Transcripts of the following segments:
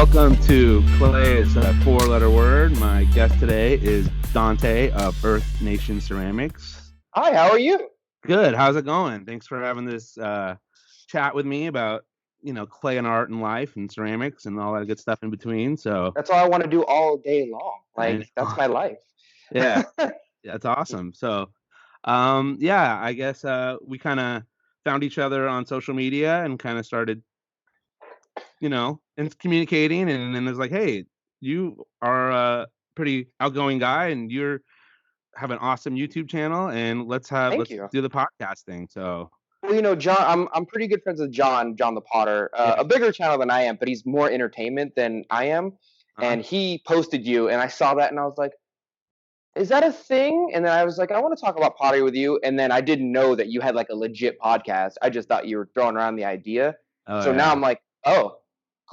Welcome to Clay's four-letter word. My guest today is Donte of Earth Nation Ceramics. Hi, how are you? Good. How's it going? Thanks for having this chat with me about, clay and art and life and ceramics and all that good stuff in between. So, That's all I want to do all day long. and That's my life. yeah, that's awesome. So, I guess we kind of found each other on social media and kind of started, and communicating, and then it's like, hey, you are a pretty outgoing guy, and you're have an awesome YouTube channel, and let's Thank let's you. do the podcast thing. So Well, John, I'm pretty good friends with John the Potter. yeah, A bigger channel than I am, but he's more entertainment than I am. uh And he posted you, and I saw that, and I was like, "Is that a thing?" And then I was like, "I want to talk about pottery with you." And then I didn't know that you had like a legit podcast. I just thought you were throwing around the idea. oh So now yeah, I'm like, "Oh,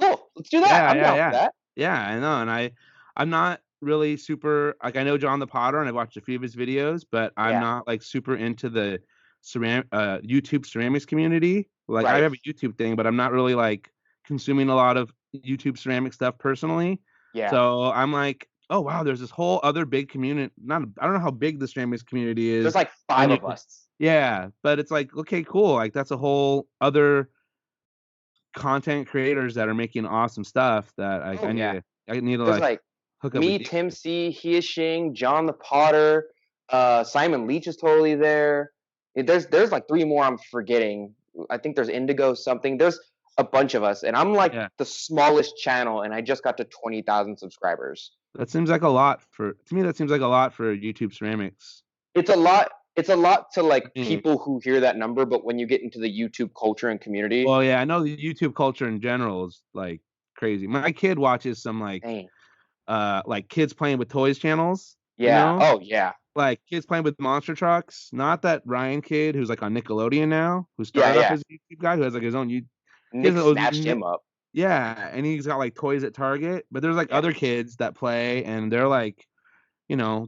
cool, let's do that. yeah, I'm yeah, down for yeah, that." yeah. I know, and I'm not really super like I know John the Potter, and I watched a few of his videos, but I'm Yeah, not like super into the YouTube ceramics community. Like I right. have a YouTube thing, but I'm not really like consuming a lot of YouTube ceramic stuff personally. Yeah, So I'm like, oh wow, there's this whole other big community. Not I don't know how big the ceramics community there's is like on five of YouTube. us. Yeah, but it's like, okay, cool. Like that's a whole other content creators that are making awesome stuff that Oh yeah. I need to There's like like hook up with me, you. Tim C, He is Shing, John the Potter, Simon Leach is totally there. There's like three more I'm forgetting. I think there's Indigo something. There's a bunch of us, and I'm like Yeah. the smallest channel, and I just got to 20,000 subscribers. That seems like a lot for to me that seems like a lot for YouTube ceramics. It's a lot. It's a lot to like Mm. people who hear that number, but when you get into the YouTube culture and community, Well, yeah, I know the YouTube culture in general is like crazy. My kid watches some dang, like kids playing with toys channels, you yeah, know? oh yeah, Like kids playing with monster trucks. Not that Ryan kid who's like on Nickelodeon now, who yeah, started off yeah. as a YouTube guy who has like his own he has Nick those snatched him up. yeah, and he's got like toys at Target, but there's like Yeah. other kids that play and they're like,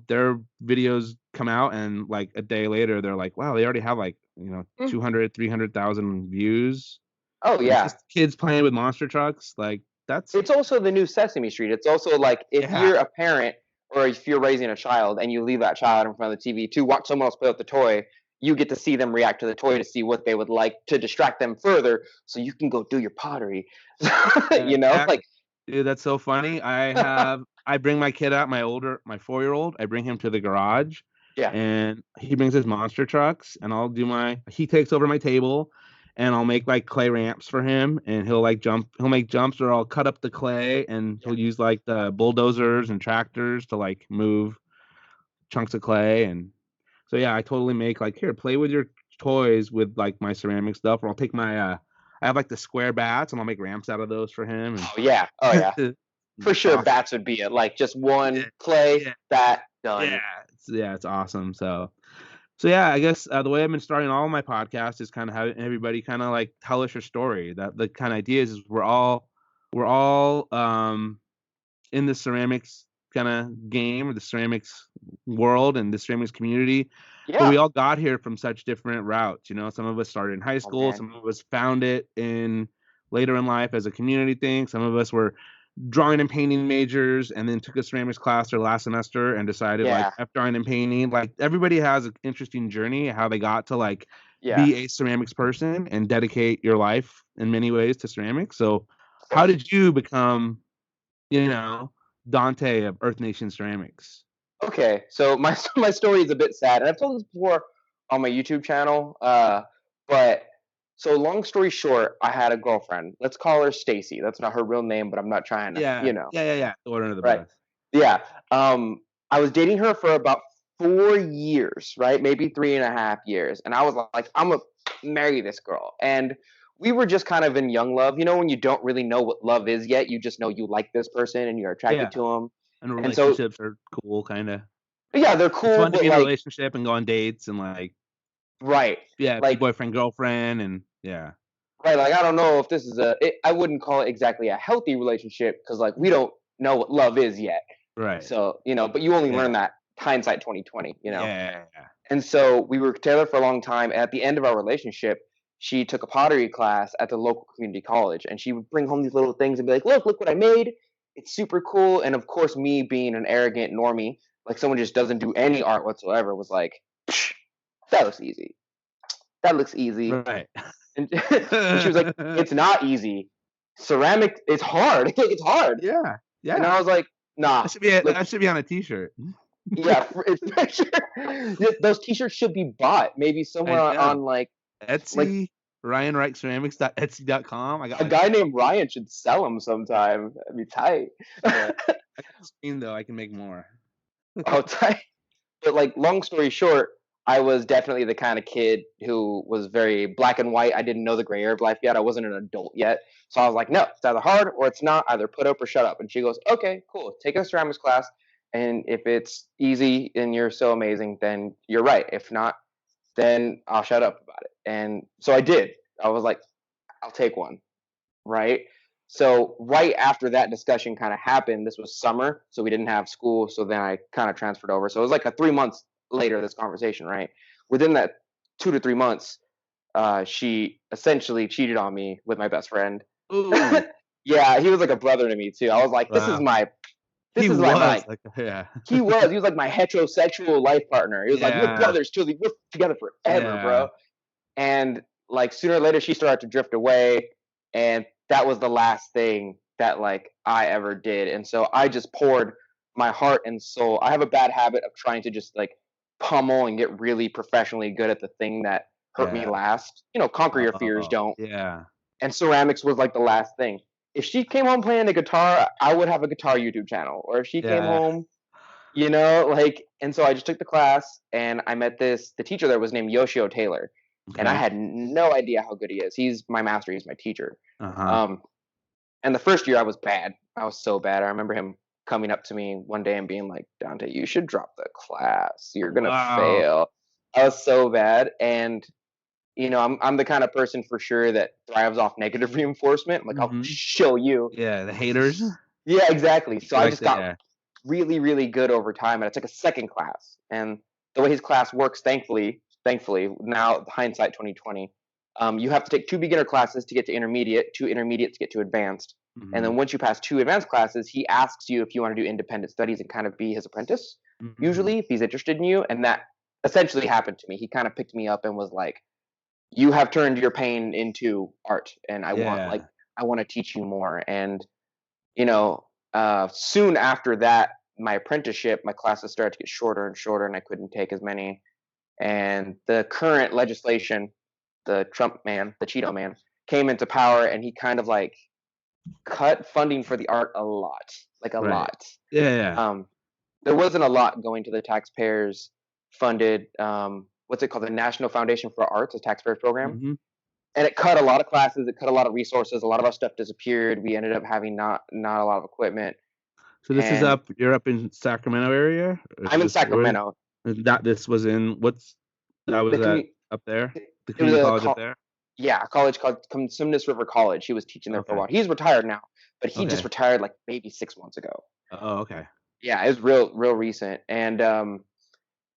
their videos come out and like a day later they're like, wow, they already have like, Mm. 200, 300,000 views. Oh And it's yeah. just kids playing with monster trucks. Like that's It's also the new Sesame Street. It's also like if yeah. you're a parent or if you're raising a child and you leave that child in front of the TV to watch someone else play with the toy, you get to see them react to the toy to see what they would like to distract them further so you can go do your pottery. Yeah, Like dude, that's so funny. I bring my kid out, my 4-year-old, I bring him to the garage yeah. and he brings his monster trucks and he takes over my table and I'll make like clay ramps for him and he'll make jumps or I'll cut up the clay and Yeah. he'll use like the bulldozers and tractors to like move chunks of clay. And so yeah, I totally make like, here, play with your toys with like my ceramic stuff, or I'll take my I have like the square bats and I'll make ramps out of those for him. Oh yeah. Oh And yeah. For it's sure awesome. bats would be it. Like just Yeah, one clay, yeah, bat, yeah. done. It's awesome. So yeah, I guess the way I've been starting all of my podcasts is kind of having everybody kind of like tell us your story. That the kind of idea is we're all in the ceramics kind of game or the ceramics world and the ceramics community, but Yeah. we all got here from such different routes. Some of us started in high Oh school, man. some of us found it in later in life as a community thing, some of us were drawing and painting majors and then took a ceramics class their last semester and decided like Yeah. F drawing and painting. Like everybody has an interesting journey how they got to like Yeah. be a ceramics person and dedicate your life in many ways to ceramics. So Of how course. did you become, you know, Donte of Earth Nation Ceramics? Okay, so my my story is a bit sad, and I've told this before on my YouTube channel. But so long story short, I had a girlfriend. Let's call her Stacy. That's not her real name, but I'm not trying to, Yeah, yeah. The order of the right? breath. Yeah. I was dating her for about 4 years, right? Maybe 3.5 years, and I was like, I'm gonna marry this girl, and we were just kind of in young love. When you don't really know what love is yet, you just know you like this person and you're attracted Yeah, to him. and And so, relationships are cool, kind of. yeah, they're It's cool, fun to but be in a like, relationship and go on dates and like, right, yeah, be like, boyfriend girlfriend and yeah, right, like I don't know if this is I wouldn't call it exactly a healthy relationship because like we don't know what love is yet. right. So but you only Yeah, learn that hindsight 2020. yeah, yeah. And so we were together for a long time. And at the end of our relationship, she took a pottery class at the local community college, and she would bring home these little things and be like, look what I made. It's super cool. And of course, me being an arrogant normie, like someone just doesn't do any art whatsoever, was like, that looks easy. That looks easy. Right. And, and she was like, it's not easy. Ceramic is hard. It's hard. Yeah. Yeah. And I was like, nah. That should be on a t-shirt. Yeah, for sure. Those t-shirts should be bought. Maybe somewhere on like Etsy, like Ryan Reich ceramics.etsy.com. a guy named Ryan should sell them sometime. That'd be tight. Yeah. I can screen though. I can make more. Oh, tight. But like, long story short, I was definitely the kind of kid who was very black and white. I didn't know the gray area of life yet. I wasn't an adult yet. So I was like, no, it's either hard or it's not. Either put up or shut up. And she goes, okay, cool. Take a ceramics class. And if it's easy and you're so amazing, then you're right. If not, then I'll shut up about it. And so I did. I was like, I'll take one. Right. So right after that discussion kind of happened, this was summer, so we didn't have school. So then I kind of transferred over. So it was like a 3 months later, this conversation, right? Within that 2 to 3 months, she essentially cheated on me with my best friend. Yeah, he was like a brother to me too. I was like, this is my He was like he was like my heterosexual life partner. He was like, we're brothers too. We're together forever, bro. And like sooner or later, she started to drift away, and that was the last thing that like I ever did. And so I just poured my heart and soul. I have a bad habit of trying to just like pummel and get really professionally good at the thing that hurt me last. You know, conquer your fears, don't. Yeah. And ceramics was like the last thing. If she came home playing the guitar, I would have a guitar YouTube channel. Or if she came home, you know, like, and so I just took the class, and I met the teacher there was named Yoshio Taylor. Okay. And I had no idea how good he is. He's my master. He's my teacher. And the first year I was bad. I was so bad. I remember him coming up to me one day and being like, Donte, you should drop the class. You're going to fail. I was so bad. And, you know, I'm the kind of person for sure that thrives off negative reinforcement. I'm like, I'll show you. Yeah, the haters. Yeah, exactly. So I just got really, really good over time. And I took a second class. And the way his class works, thankfully, now hindsight 2020, you have to take 2 beginner classes to get to intermediate, 2 intermediate to get to advanced. And then once you pass 2 advanced classes, he asks you if you want to do independent studies and kind of be his apprentice, usually, if he's interested in you. And that essentially happened to me. He kind of picked me up and was like, you have turned your pain into art, and I want to teach you more. And, you know, soon after that, my apprenticeship, my classes started to get shorter and shorter, and I couldn't take as many. And the current legislation, the Trump man, the Cheeto man, came into power, and he kind of like cut funding for the art a lot, like a lot. Yeah. There wasn't a lot going to the taxpayers funded, what's it called? The National Foundation for Arts, a taxpayers program. And it cut a lot of classes. It cut a lot of resources. A lot of our stuff disappeared. We ended up having not a lot of equipment. So this is you're up in Sacramento area? I'm in Sacramento. This was in, up there? The community college up there? Yeah, a college called Consumnes River College. He was teaching there for a while. He's retired now, but he just retired like maybe 6 months ago. Oh, okay. Yeah, it was real recent. And,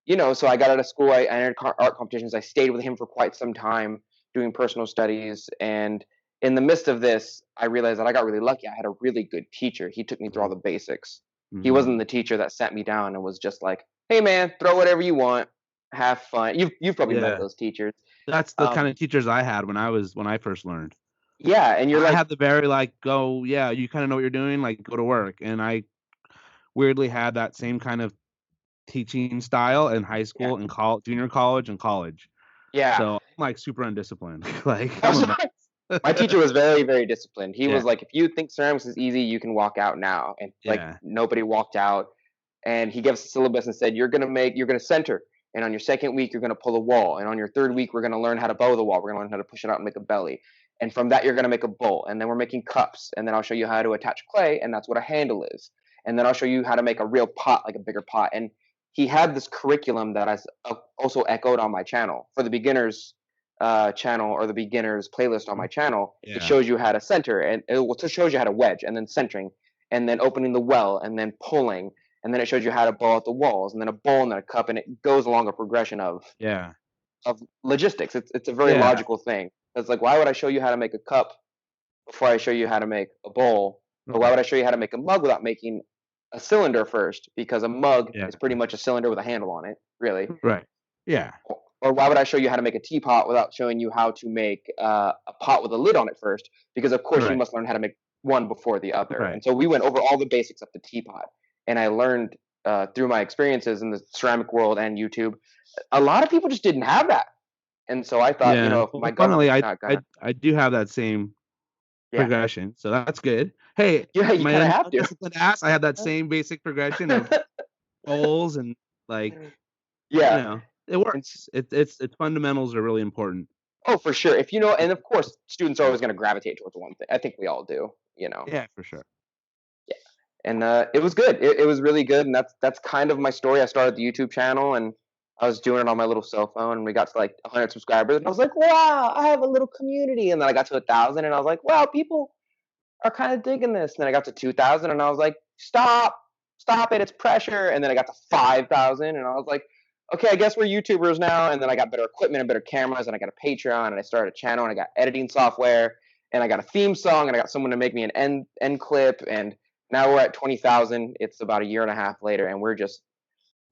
you know, so I got out of school. I entered art competitions. I stayed with him for quite some time doing personal studies. And in the midst of this, I realized that I got really lucky. I had a really good teacher. He took me through all the basics. He wasn't the teacher that sat me down and was just like, hey, man, throw whatever you want. Have fun. You've probably met those teachers. That's the kind of teachers I had when I first learned. Yeah, and I had the very you kind of know what you're doing, like go to work. And I weirdly had that same kind of teaching style in high school and junior college and college. Yeah. So I'm like super undisciplined. Like my teacher was very, very disciplined. He was like, if you think ceramics is easy, you can walk out now. And like nobody walked out. And he gave us a syllabus and said, you're gonna center. And on your second week, you're going to pull a wall. And on your third week, we're going to learn how to bow the wall. We're going to learn how to push it out and make a belly. And from that, you're going to make a bowl. And then we're making cups. And then I'll show you how to attach clay. And that's what a handle is. And then I'll show you how to make a real pot, like a bigger pot. And he had this curriculum that I also echoed on my channel. For the beginners channel, or the beginners playlist on my channel, it shows you how to center. And it shows you how to wedge, and then centering, and then opening the well, and then pulling. And then it shows you how to bow out the walls, and then a bowl, and then a cup, and it goes along a progression of logistics. It's a very logical thing. It's like, why would I show you how to make a cup before I show you how to make a bowl? Or why Right. would I show you how to make a mug without making a cylinder first? Because a mug Yeah. is pretty much a cylinder with a handle on it, really. Right. Yeah. Or why would I show you how to make a teapot without showing you how to make a pot with a lid on it first? Because of course you Right. must learn how to make one before the other. Right. And so we went over all the basics of the teapot, and I learned through my experiences in the ceramic world and YouTube, a lot of people just didn't have that. And so I thought, Yeah. if my Well, funnily, government's not gonna, I do have that same yeah, progression, so that's good. Hey, yeah, you my kind of have to. undisciplined ass, I had that same basic progression of bowls and like, Yeah, it and works. It's fundamentals are really important. oh, for sure. If and of course, students are always going to gravitate towards one thing. I think we all do. Yeah, for sure. Yeah, and it was good. It was really good, and that's kind of my story. I started the YouTube channel, and I was doing it on my little cell phone, and we got to like 100 subscribers, and I was like, wow, I have a little community. And then I got to 1,000, and I was like, wow, people are kind of digging this. And then I got to 2,000, and I was like, stop it, it's pressure. And then I got to 5,000, and I was like, okay, I guess we're YouTubers now. And then I got better equipment and better cameras, and I got a Patreon, and I started a channel, and I got editing software, and I got a theme song, and I got someone to make me an end clip, and now we're at 20,000. It's about a year and a half later, and we're just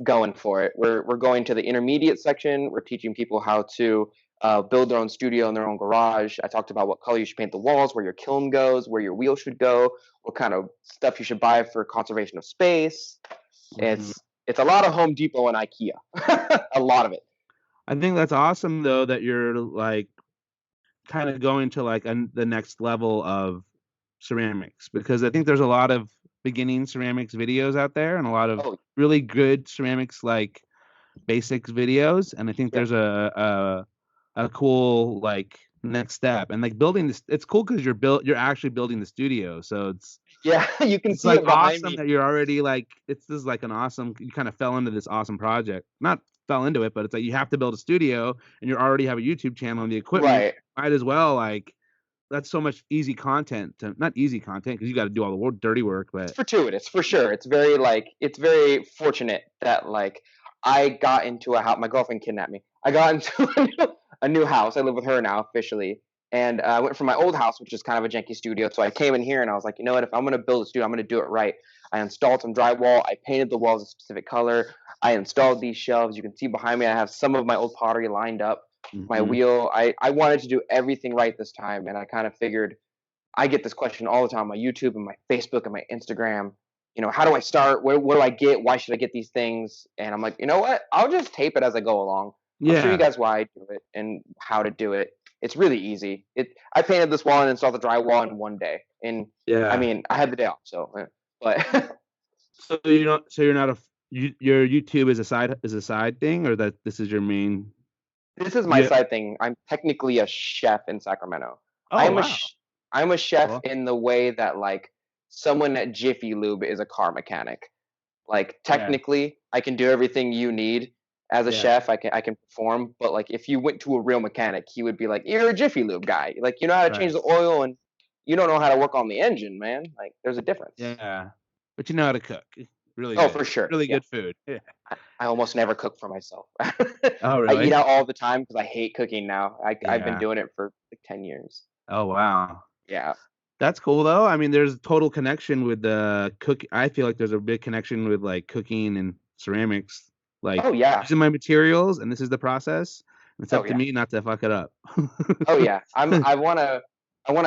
going for it. We're going to the intermediate section. We're teaching people how to build their own studio in their own garage. I talked about what color you should paint the walls, where your kiln goes, where your wheel should go, what kind of stuff you should buy for conservation of space. Mhm. It's a lot of Home Depot and IKEA, a lot of it. I think that's awesome though that you're like kind of going to like the next level of ceramics, because I think there's a lot of beginning ceramics videos out there and a lot of Oh really good ceramics like basics videos, and I think yeah, there's a cool like next step, and like building this, it's cool because you're actually building the studio, so yeah. You can it's see like it behind awesome me. that you're already like, it's just like an awesome, you kind of fell into this awesome project, not fell into it, but it's like you have to build a studio and you already have a YouTube channel and the equipment, Right. might as well like, that's so much easy content to, not easy content because you got to do all the work, dirty work, It's but fortuitous for sure. It's very fortunate that like I got into a house. My girlfriend kidnapped me. I got into a new house. I live with her now officially, and I went from my old house, which is kind of a janky studio. So I came in here and I was like, you know what? If I'm gonna build a studio, I'm gonna do it right. I installed some drywall. I painted the walls a specific color. I installed these shelves. You can see behind me, I have some of my old pottery lined up. My mhm. wheel. I wanted to do everything right this time, and I kind of figured I get this question all the time on my YouTube and my Facebook and my Instagram. How do I start? What do I get? Why should I get these things? And I'm like, you know what? I'll just tape it as I go along. I'll show you Yeah, guys why I do it and how to do it. It's really easy. I painted this wall and installed the drywall in one day. And I yeah. mean, I had the day off, so but So you're not your YouTube is a side thing, or that this is your main? this is my Yeah. side thing. I'm technically a chef in Sacramento. Oh I'm a wow. sh- I'm a chef Cool. in the way that like someone at Jiffy Lube is a car mechanic. Like Yeah. technically, I can do everything you need as a Yeah. chef. I can perform, but like if you went to a real mechanic, he would be like, "You're a Jiffy Lube guy. Like you know how to change Right. the oil, and you don't know how to work on the engine, man. Like there's a difference." Yeah. But you know how to cook. Really Oh, good. for sure. Really Yeah, good food. Yeah. I almost never cook for myself. Oh I eat really? out all the time because I hate cooking now. I've been Yeah. doing it for like 10 years. Oh wow. Yeah. That's cool though. I mean, there's a total connection with the cook. I feel like there's a big connection with like cooking and ceramics. Like Oh yeah. these are my materials and this is the process. It's Oh up to yeah. me not to fuck it up. Oh yeah, I wanna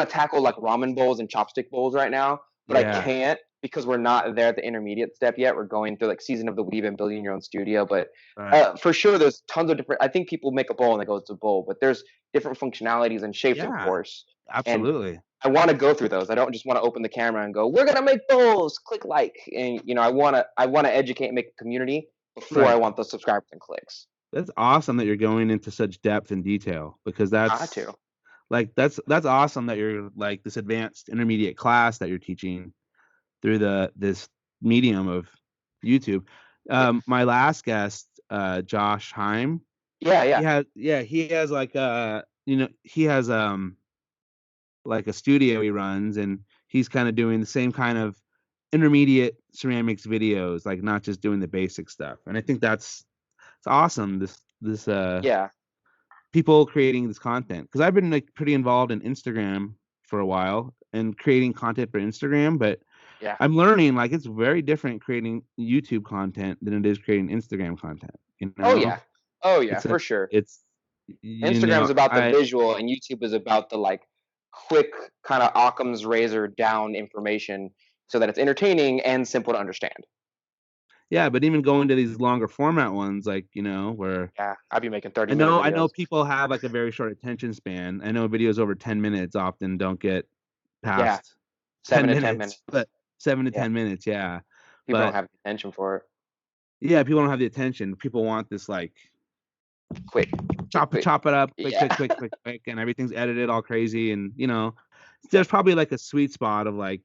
tackle like ramen bowls and chopstick bowls right now, but I Yeah. can't because we're not there at the intermediate step yet. We're going through like season of the weave and building your own studio, but Right. for sure, there's tons of different. I think people make a bowl and they go, "It's a bowl," but there's different functionalities and shapes, of Yeah. course. And Absolutely. I want to go through those. I don't just want to open the camera and go, "We're gonna make bowls." Click like, and I wanna educate and make a community before I Right. want the subscribers and clicks. That's awesome that you're going into such depth and detail, because Got that's to. like that's awesome that you're like this advanced intermediate class that you're teaching through this medium of YouTube. Yeah. My last guest, Josh Heim, Yeah. Yeah. he has like he has like a studio he runs, and he's kind of doing the same kind of intermediate ceramics videos, like not just doing the basic stuff. And I think that's it's awesome. This Yeah. people creating this content, because I've been like pretty involved in Instagram for a while and creating content for Instagram, but Yeah. I'm learning like it's very different creating YouTube content than it is creating Instagram content. You Oh know, yeah. Oh yeah, it's a for sure. it's Instagram's about the I visual, and YouTube is about the like quick kind of Occam's razor down information, so that it's entertaining and simple to understand. yeah, but even going to these longer format ones, like where Yeah, I'd be making 30 I minute know I know videos. people have like a very short attention span. I know videos over 10 minutes often don't get Yeah, past 10 7 to 10 minutes, minutes. but 7 to Yeah, 10 minutes, yeah. people don't But have the attention for it. yeah, people don't have the attention. People want this like Quick, quick, quick. chop it up, quick, Yeah, quick, quick, quick, quick, and everything's edited all crazy. And yeah, there's probably like a sweet spot of like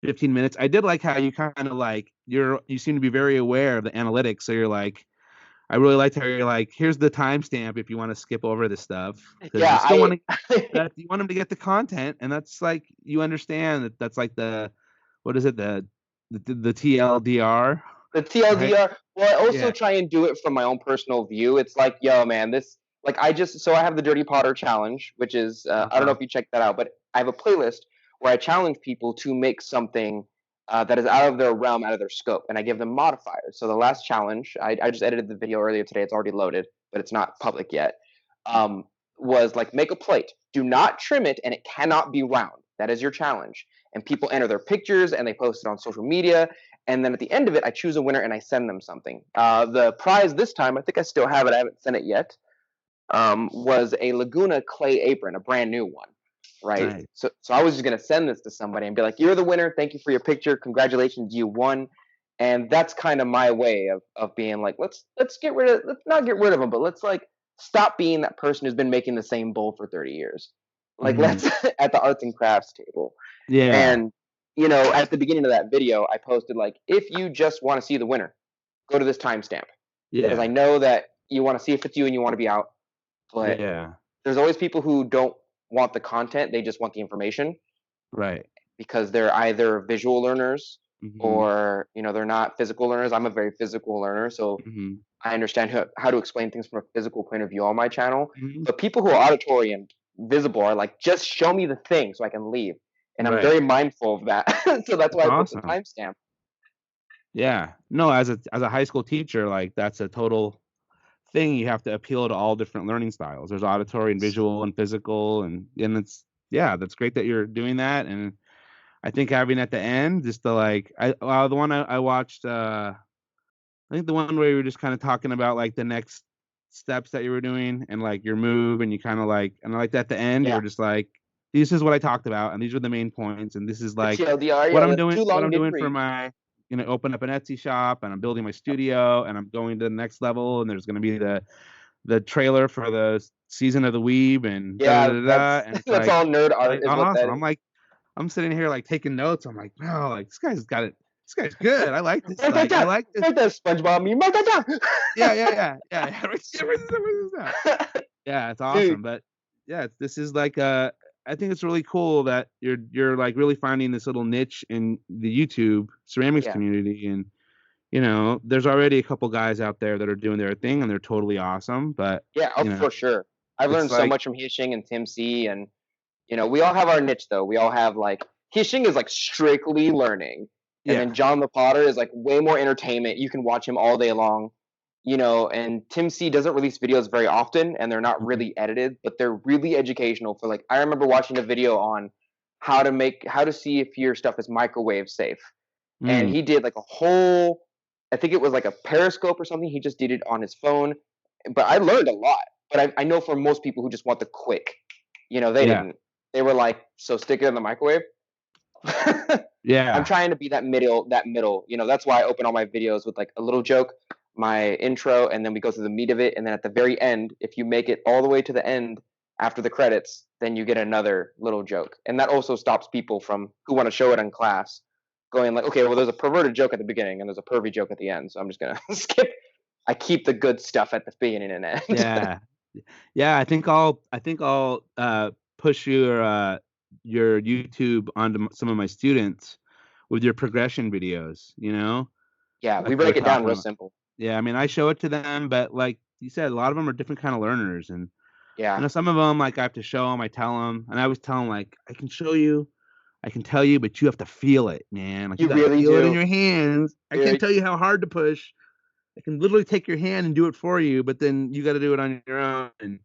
15 minutes. I did like how you kind of like you seem to be very aware of the analytics. So you're like, I really liked how you're like, here's the timestamp if you want to skip over this stuff, because you yeah. still want to that you want them to get the content, and that's like you understand that that's like the what is it the TLDR, The right? TLDR. Well, I also Yeah. try and do it from my own personal view. It's like, yo, man, this like I have the Dirty Potter challenge, which is I don't know Uh-huh. if you checked that out, but I have a playlist where I challenge people to make something that is out of their realm, out of their scope, and I give them modifiers. So the last challenge, I just edited the video earlier today. It's already loaded, but it's not public yet. Um, was like make a plate. Do not trim it, and it cannot be round. That is your challenge. And people enter their pictures and they post it on social media, and then at the end of it, I choose a winner and I send them something. The prize this time, I think I still have it. I haven't sent it yet. Was a Laguna clay apron, a brand new one, right? Nice. So I was just gonna send this to somebody and be like, "You're the winner. Thank you for your picture. Congratulations, you won." And that's kind of my way of being like, let's get rid of let's not get rid of them, but let's like stop being that person who's been making the same bowl for 30 years. Like Hmm. let's at the arts and crafts table. Yeah. And at the beginning of that video, I posted like, if you just want to see the winner, go to this timestamp because I Yeah. know that you want to see if it's you and you want to be out. But Yeah. there's always people who don't want the content; they just want the information Right. because they're either visual learners Hmm. or they're not physical learners. I'm a very physical learner, so Hmm. I understand how to explain things from a physical point of view on my channel. Hmm. But people who are auditory and visible are like, just show me the thing so I can leave. And I'm Right. very mindful of that. So that's That's why I put the awesome. timestamp. Yeah. No, as a high school teacher, like that's a total thing. You have to appeal to all different learning styles. There's auditory and visual and physical, and it's yeah, that's great that you're doing that. And I think having at the end just to like the one I watched I think the one where you were just kind of talking about like the next steps that you were doing and like your move, and you kind of like, and like at the end you Yeah. were just like, this is what I talked about and these were the main points, and this is The like TLDR, yeah, the too what long I'm didn't doing for read. my open up an Etsy shop, and I'm building my studio, and I'm going to the next level, and there's going to be the trailer for the season of the Weeb, and da da Yeah, da da, that's and it's that's all nerd art like is what awesome. that I'm is. like, I'm sitting here like taking notes. I'm like, wow, like this guy's got it. This guy's good. I like this. Write that Like I down. like this. Write that SpongeBob meme. Write that down. Yeah, yeah, yeah, yeah. Yeah, it's Dude, awesome. But yeah, this is like I think it's really cool that you're like really finding this little niche in the YouTube ceramics yeah. community, and there's already a couple guys out there that are doing their thing and they're totally awesome. But Yeah, oh, for sure. I've it's learned so like much from Hishing and Tim C, and we all have our niche though. We all have like Hishing is like strictly learning, and yeah, then John the Potter is like way more entertainment. You can watch him all day long, and Tim C doesn't release videos very often, and they're not mhm, really edited, but they're really educational. For like, I remember watching a video on how to see if your stuff is microwave safe, and mm, he did like a whole, I think it was like a periscope or something. He just did it on his phone, but I learned a lot. But I know for most people who just want the quick, they yeah, didn't. They were like, so stick it in the microwave. I'm yeah, trying to be that middle. That middle. That's why I open all my videos with like a little joke, my intro, and then we go through the meat of it. And then at the very end, if you make it all the way to the end after the credits, then you get another little joke. And that also stops people from who want to show it in class going like, okay, well, there's a perverted joke at the beginning and there's a pervy joke at the end. So I'm just going to skip. I keep the good stuff at the beginning and end. yeah, yeah. I think I'll push your YouTube onto some of my students with your progression videos. Yeah, we Like we were break it down talking real about. simple. Yeah, I mean, I show it to them, but like, you said, a lot of them are different kind of learners, and Yeah. some of them like I have to show them. I tell them, and I always tell them like I can show you, I can tell you, but you have to feel it, man. Like you You got to really feel it in do. your hands. I can't tell you how hard to push. I can literally take your hand and do it for you, but then you got to do it on your own.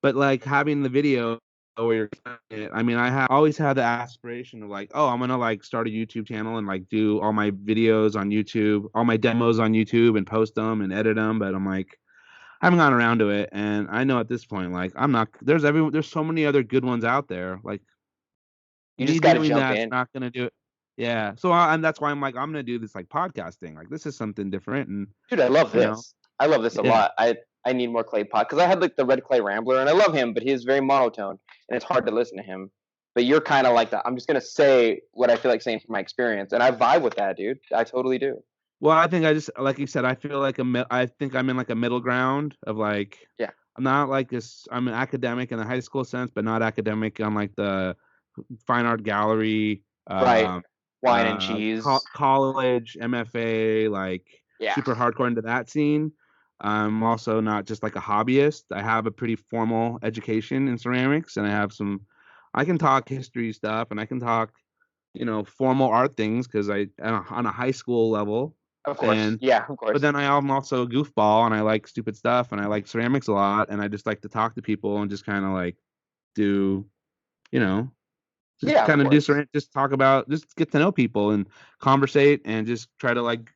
But like having the video where you're it, I mean, always had the aspiration of like, oh, I'm gonna like start a YouTube channel and like do all my videos on YouTube, all my demos on YouTube, and post them and edit them. But I'm like, I haven't gotten around to it, and I know at this point, like, I'm not. There's so many other good ones out there. Like You me just got to doing jump that's in. not gonna do it. Yeah. So and that's why I'm like, I'm gonna do this like podcast thing. Like this is something different, and Dude, I love you know, this. I love this a yeah. lot. I need more Clay pod because I had like the Red Clay Rambler, and I love him, but he's very monotone, and it's hard to listen to him. But you're kind of like that. I'm just gonna say what I feel like saying from my experience, and I vibe with that, dude. I totally do. Well, I think I just like you said, I feel like I think I'm in like a middle ground of like Yeah. I'm not like this. I'm an academic in the high school sense, but not academic on like the fine art gallery, Right. Wine and cheese. college, MFA, like Yeah. super hardcore into that scene. I'm also not just like a hobbyist. I have a pretty formal education in ceramics, and I can talk history stuff, and I can talk, formal art things because on a high school level, Of course. and Yeah. Of but course. then I'm also a goofball, and I like stupid stuff, and I like ceramics a lot, and I just like to talk to people and just kind of like do, you know, just Yeah. Of kind of do course. just talk about, just get to know people and conversate and just try to like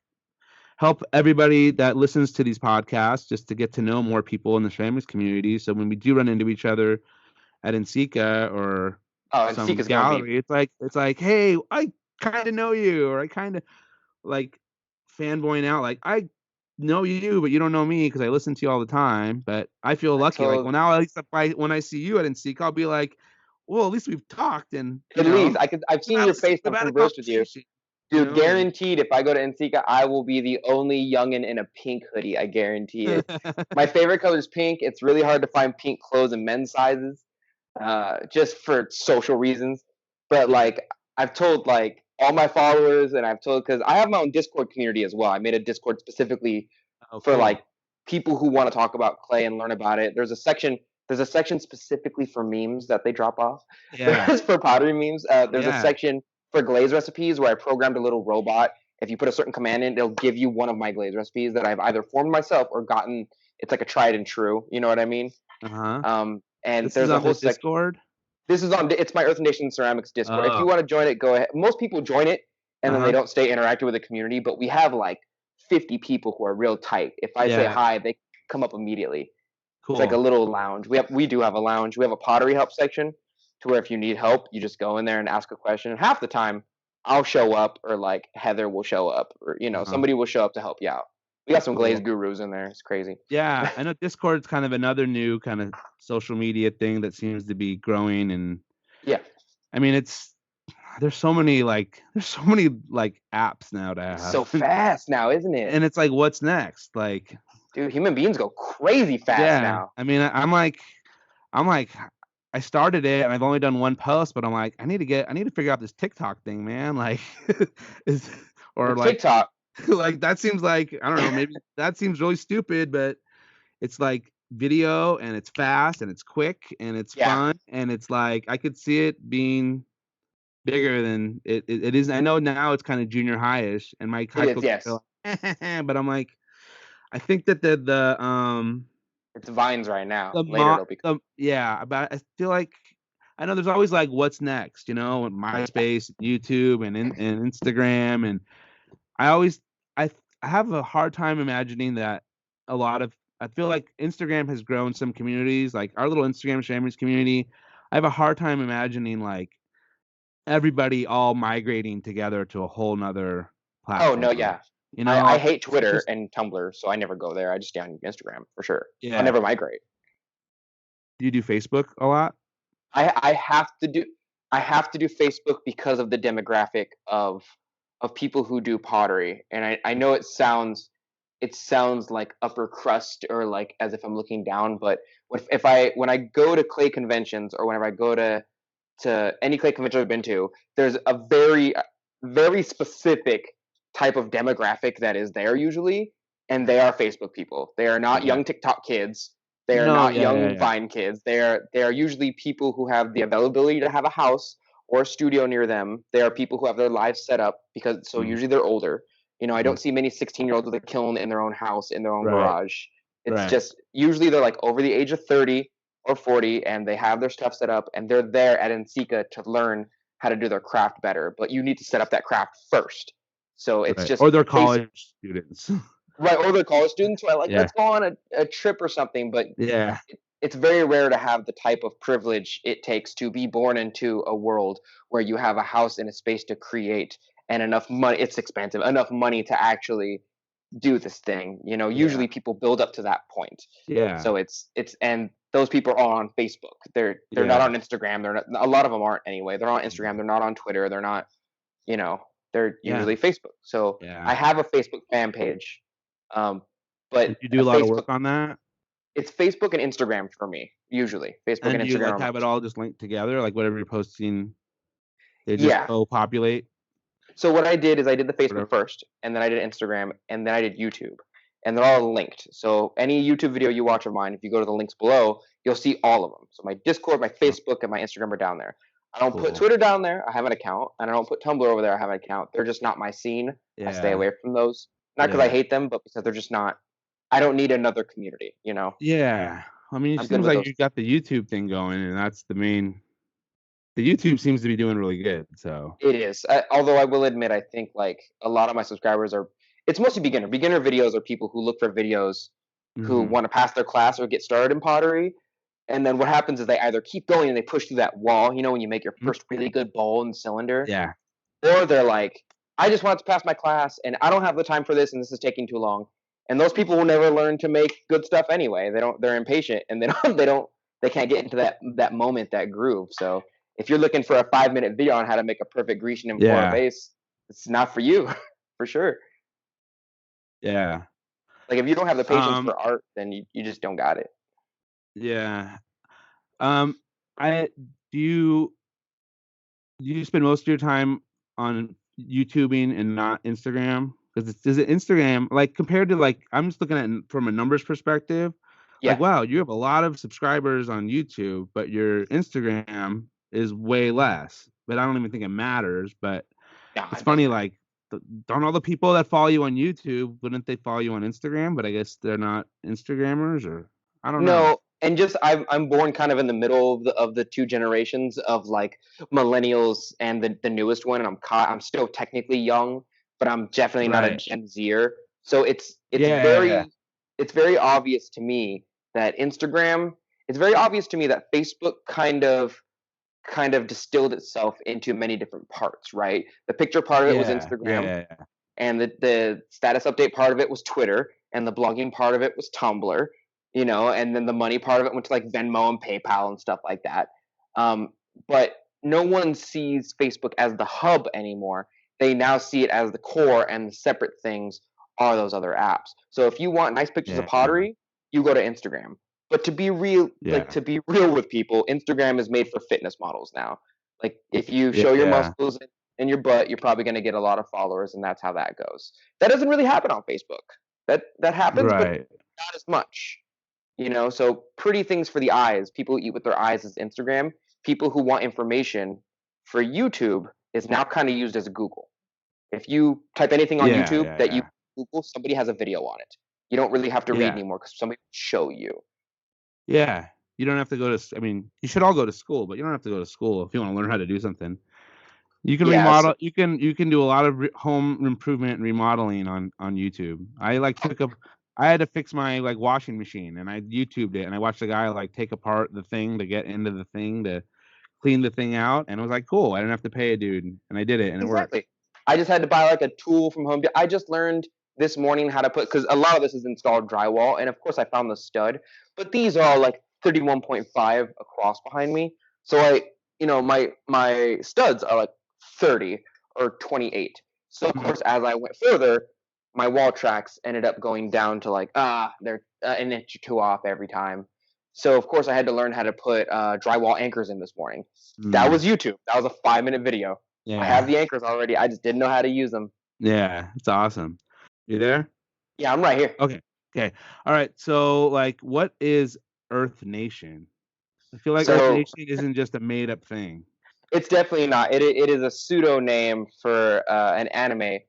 help everybody that listens to these podcasts just to get to know more people in the ceramics community. So when we do run into each other at Ensika or Oh, and some Sika's gonna be. gallery, it's like, hey, I kind of know you, or I kind of like fanboying out, like I know you, but you don't know me because I listen to you all the time. But I feel I lucky. Like, told. well, now at least when I see you at Ensika, I'll be like, well, at least we've talked, and At least I could. I've seen your face. we've I've had a conversed with you. conversation, Dude, and guaranteed if I go to Ensika, I will be the only youngin in a pink hoodie. I guarantee it. My favorite color is pink. It's really hard to find pink clothes in men's sizes, just for social reasons. But like, I've told like all my followers, and I've told because I have my own Discord community as well. I made a Discord specifically oh, for cool, like people who want to talk about clay and learn about it. There's a section. There's a section specifically for memes that they drop off. yeah, There's for pottery memes. There's a yeah, section for glaze recipes where I programmed a little robot. If you put a certain command in, it'll give you one of my glaze recipes that I've either formed myself or gotten. It's like a tried and true. You know what I mean? uh-huh. And This is there's a on whole the section. Discord. This is on. It's my Earth Nation Ceramics Discord. If you Oh, want to join it, go ahead. Most people join it and then they uh-huh, don't stay interactive with the community. But we have like 50 people who are real tight. If I say yeah, hi, they come up immediately. It's like a cool, little lounge. We do have a lounge. We have a pottery help section to where if you need help, you just go in there and ask a question. And half the time, I'll show up, or like Heather will show up, or uh-huh, somebody will show up to help you out. We got some glaze cool. gurus in there. It's crazy. Yeah, I know Discord's kind of another new kind of social media thing that seems to be growing, and Yeah, I mean, there's so many like apps now to it's have, so fast now, isn't it? and it's like, what's next? Like, Dude, human beings go crazy fast yeah, now. I mean, I'm like, I started it and I've only done one post, but I'm like, I need to figure out this TikTok thing, man. Like, is or With like, TikTok, like that seems like, I don't know, maybe that seems really stupid, but it's like video and it's fast and it's quick and it's yeah, fun, and it's like I could see it being bigger than it is. I know now it's kind of junior high-ish, and my it high is. school kids Yes, are like, but I'm like, I think that it's vines right now. the Later, mo it'll be. the yeah, but I feel like I know there's always like what's next, and MySpace, YouTube, and Instagram, and I always I have a hard time imagining that a lot of I feel like Instagram has grown some communities, like our little Instagram shamers community. I have a hard time imagining like everybody all migrating together to a whole nother Oh no, platform. yeah. I hate It's Twitter just and Tumblr, so I never go there. I just stay on Instagram for sure. I'll yeah. never migrate. Do you do Facebook a lot? I have to do Facebook because of the demographic of people who do pottery, and I know it sounds like upper crust or like as if I'm looking down, but when I go to clay conventions or whenever I go to any clay convention I've been to, there's a very very specific type of demographic that is there usually, and they are Facebook people. They are not Yeah. young TikTok kids. They are No, not yeah, young Vine kids. They are usually people who have the availability to have a house or a studio near them. They are people who have their lives set up because so Mhm. usually they're older. I Mhm. don't see many 16-year-olds with a kiln in their own house, in their own Right. garage. It's Right. just usually they're like over the age of 30 or 40 and they have their stuff set up and they're there at Ensika to learn how to do their craft better. But you need to set up that craft first. So it's Right. just Or they're basic. college students. Right, or they're college students who are like, Yeah. let's go on a trip or something. But Yeah. it's very rare to have the type of privilege it takes to be born into a world where you have a house and a space to create and enough money. It's expensive, enough money to actually do this thing. Yeah. Usually people build up to that point. Yeah. So it's and those people are on Facebook. They're not Yeah. on Instagram. They're not, a lot of them aren't anyway. They're on Instagram. They're not on Twitter. They're not, you know, they're Yeah. usually Facebook. So I Yeah. have a Facebook fan page. But Did you do a a lot of Facebook, work on that? it's Facebook and Instagram for me, usually. Facebook And and do you Instagram like are my have it two. all just linked together? Like whatever you're posting, they just Yeah. populate So what I did is I did the Facebook whatever. first, and then I did Instagram, and then I did YouTube. And they're all linked. So any YouTube video you watch of mine, if you go to the links below, you'll see all of them. So my Discord, my Oh, Facebook, and my Instagram are down there. I don't put cool. Twitter down there. I have an account, and I don't put Tumblr over there. I have an account. They're just not my scene. I stay Yeah. away from those. Not because I Yeah. hate them, but because they're just not. I don't need another community. Yeah. I mean, it I'm good seems with like those you two. got the YouTube thing going, and that's the main. The YouTube seems to be doing really good. So. It is. Although I will admit, I think like a lot of my subscribers are. It's mostly beginner. Beginner videos are people who look for videos who Hmm. want to pass their class or get started in pottery. And then what happens is they either keep going and they push through that wall, when you make your first really good bowl and cylinder, Yeah. or they're like, I just want to pass my class and I don't have the time for this and this is taking too long. And those people will never learn to make good stuff anyway. They're impatient and they can't get into that moment, that groove. So if you're looking for a 5-minute video on how to make a perfect Grecian and pour Yeah. base, it's not for you for sure. Yeah. Like if you don't have the patience Um. for art, then you just don't got it. Yeah. Um. I do you do you spend most of your time on YouTubing and not Instagram? Because is it Instagram like compared to like I'm just looking at it from a numbers perspective. Like Yeah. wow, you have a lot of subscribers on YouTube, but your Instagram is way less. But I don't even think it matters. But No, it's it doesn't funny, matter. like don't all the people that follow you on YouTube wouldn't they follow you on Instagram? But I guess they're not Instagrammers, or I don't know. No, and just I'm born kind of in the middle of the two generations of like millennials and the newest one, and I'm still technically young, but I'm definitely not a Right. Gen Zer. So it's Yeah. Yeah. Yeah. very obvious to me that Instagram. It's very obvious to me that Facebook kind of distilled itself into many different parts, right? The picture part of it was Yeah. Yeah. Instagram, Yeah. and the status update part of it was Twitter, and the blogging part of it was Tumblr, and then the money part of it went to like Venmo and PayPal and stuff like that. Um, but no one sees Facebook as the hub anymore. They now see it as the core, and the separate things are those other apps. So if you want nice pictures of Yeah. pottery, you go to Instagram. But to be real, like Yeah. to be real with people, Instagram is made for fitness models now. Like if you Yeah. show your Yeah. muscles in your butt, you're probably going to get a lot of followers, and that's how that goes. That doesn't really happen on Facebook. That happens, but Right. not as much. So pretty things for the eyes. People who eat with their eyes is Instagram. People who want information for YouTube is now kind of used as a Google. If you type anything on Yeah. YouTube Yeah. that you Yeah. Google, somebody has a video on it. You don't really have to read Yeah. anymore because somebody will show you. Yeah. You don't have to go to. I mean, you should all go to school, but you don't have to go to school if you want to learn how to do something. You can Yeah, remodel. You can do a lot of home improvement and remodeling on YouTube. I like took a. I had to fix my like washing machine, and I YouTubed it, and I watched a guy like take apart the thing to get into the thing to clean the thing out, and it was like cool. I didn't have to pay a dude, and I did it, and it worked. exactly. I just had to buy like a tool from Home Depot. I just learned this morning how to put, because a lot of this is installed drywall, and of course I found the stud, but these are all like 31.5 across behind me. So my studs are like 30 or 28. So of Mhm. course as I went further, my wall tracks ended up going down to like they're an inch or two off every time. So of course I had to learn how to put drywall anchors in this morning. That Mm. was YouTube. That was a 5-minute video. I have Yeah. the anchors already. I just didn't know how to use them. Yeah. It's awesome. You there? Yeah, I'm right here. Okay. Okay. All right. So, like, what is Earth Nation? I feel like Earth So Nation isn't just a made up thing. it's definitely not. It is a pseudo name for an anime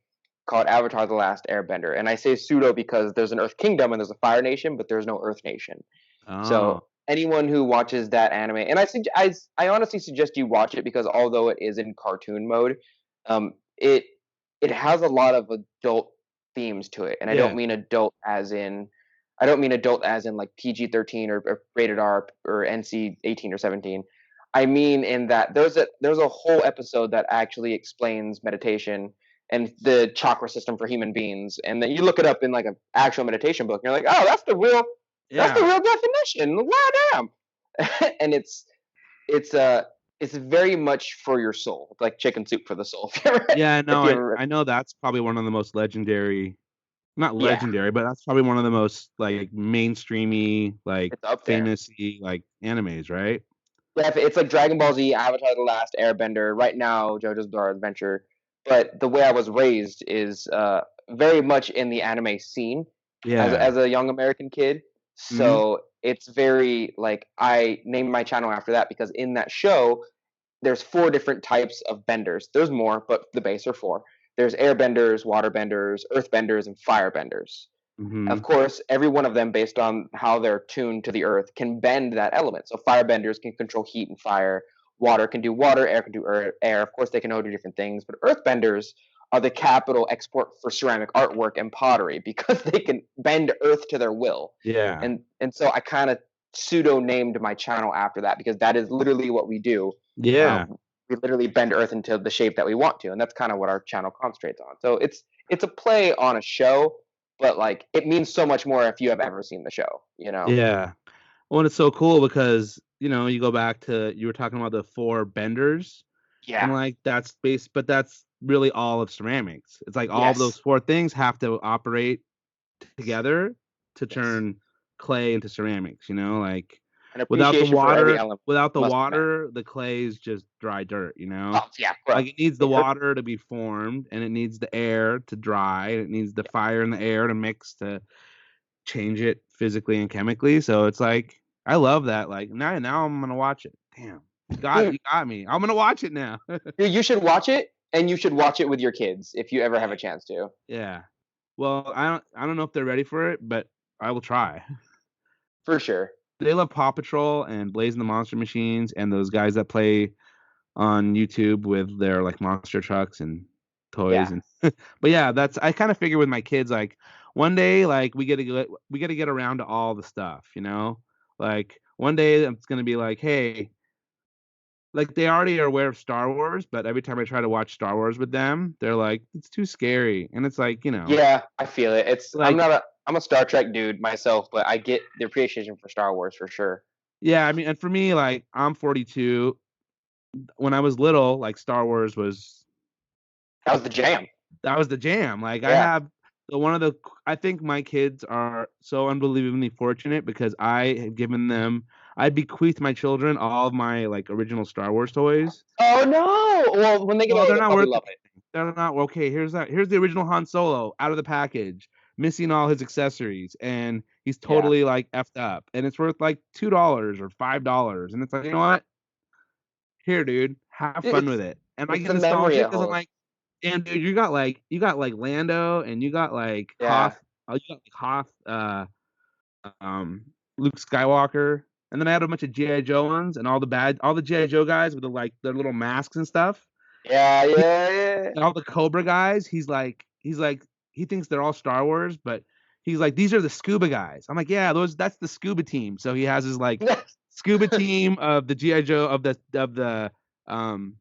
called Avatar: The Last Airbender, and I say pseudo because there's an Earth Kingdom and there's a Fire Nation, but there's no Earth Nation. Oh, So anyone who watches that anime, and I honestly suggest you watch it because although it is in cartoon mode, um, it has a lot of adult themes to it, and yeah. I don't mean adult as in like PG-13 or rated R or NC-18 or 17. I mean in that there's a whole episode that actually explains meditation and the chakra system for human beings, and then you look it up in like an actual meditation book, and you're like, oh, that's the Yeah. real definition. Wow, damn. And it's uh it's very much for your soul. It's like chicken soup for the soul. Yeah, If no, you I ever I know that's probably one of the most legendary, not yeah, legendary, but that's probably one of the most like mainstreamy, like it's up there. famousy like animes, right? Yeah, it's like Dragon Ball Z, Avatar: The Last Airbender. Right now, JoJo's Bizarre Adventure. But the way I was raised is very much in the anime scene Yeah. as a young American kid. Hmm. So it's very like I named my channel after that because in that show there's four different types of benders. There's more, but the base are four. There's airbenders, waterbenders, earthbenders, and firebenders. Hmm. Of course, every one of them, based on how they're tuned to the earth, can bend that element. So firebenders can control heat and fire. Water can do water. Air can do air. Of course, they can all do different things. But earthbenders are the capital export for ceramic artwork and pottery because they can bend earth to their will. Yeah. And so I kind of pseudo named my channel after that because that is literally what we do. Yeah. We literally bend earth into the shape that we want to, and that's kind of what our channel concentrates on. So it's a play on a show, but like it means so much more if you have ever seen the show, you know? Yeah. Well, and it's so cool because, you go back to you were talking about the four benders and Yeah. like but that's really all of ceramics. It's like all of those Yes. four things have to operate together to Yes. turn clay into ceramics, like An without the appreciation for every water, element without the must be met. water, the clay is just dry dirt. Oh yeah, bro. Like it needs the It hurt. water to be formed and it needs the air to dry and it needs the fire and the air to mix to change it physically and chemically. So it's like I love that. Like now I'm gonna watch it. Damn. Dude, You got me. I'm gonna watch it now. you should watch it, and you should watch it with your kids if you ever have a chance to. Yeah. Well, I don't know if they're ready for it, but I will try. For sure. They love Paw Patrol and Blazing the Monster Machines and those guys that play on YouTube with their like monster trucks and toys Yeah. and but yeah, that's I kind of figure with my kids like one day like we get to get around to all the stuff. Like one day it's going to be like, "Hey, like they already are aware of Star Wars, but every time I try to watch Star Wars with them, they're like, it's too scary." And it's like, Yeah, I feel it. like I'm a Star Trek dude myself, but I get the appreciation for Star Wars for sure. yeah, I mean, and for me like I'm 42. When I was little, like Star Wars was That was the jam. that was the jam. Like I Yeah. have one of the I think my kids are so unbelievably fortunate because I bequeathed my children all of my like original Star Wars toys. Oh no! Well, when they get Well, older, they're they'll not probably worth love anything. it. They're not okay. Here's the original Han Solo out of the package, missing all his accessories, and he's Yeah. totally like effed up, and it's worth like $2 or $5, and it's like, you know what? Here, dude, have Dude, fun with it. And I it's get the memory nostalgic it because I'm holds. like, damn, dude, you got like Lando and you got like Yeah. Hoth, um, Luke Skywalker, and then I had a bunch of GI Joe ones and all the GI Joe guys with their little masks and stuff. Yeah, He, yeah, yeah. all the Cobra guys, he's like he thinks they're all Star Wars, but he's like these are the scuba guys. I'm like, yeah, that's the scuba team. So he has his like scuba team of the GI Joe um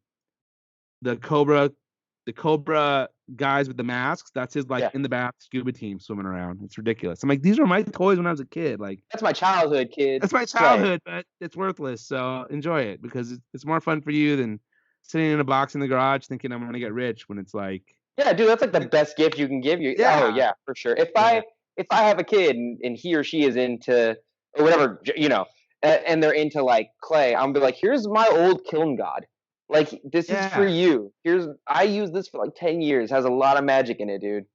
the Cobra guys with the masks. That's his like Yeah. in the bath scuba team swimming around. It's ridiculous. I'm like, these are my toys when I was a kid. Like That's my childhood, kid. that's my Slay. childhood, but it's worthless. So enjoy it because it's more fun for you than sitting in a box in the garage thinking I'm gonna get rich when it's like, Yeah, dude, that's like the best gift you can give you. Oh yeah, yeah, for sure. yeah, If I have a kid and he or she is into or whatever, and they're into like clay, I'm be like, here's my old kiln god. Like this is for yeah. you. I use this for like 10 years. Has a lot of magic in it, dude.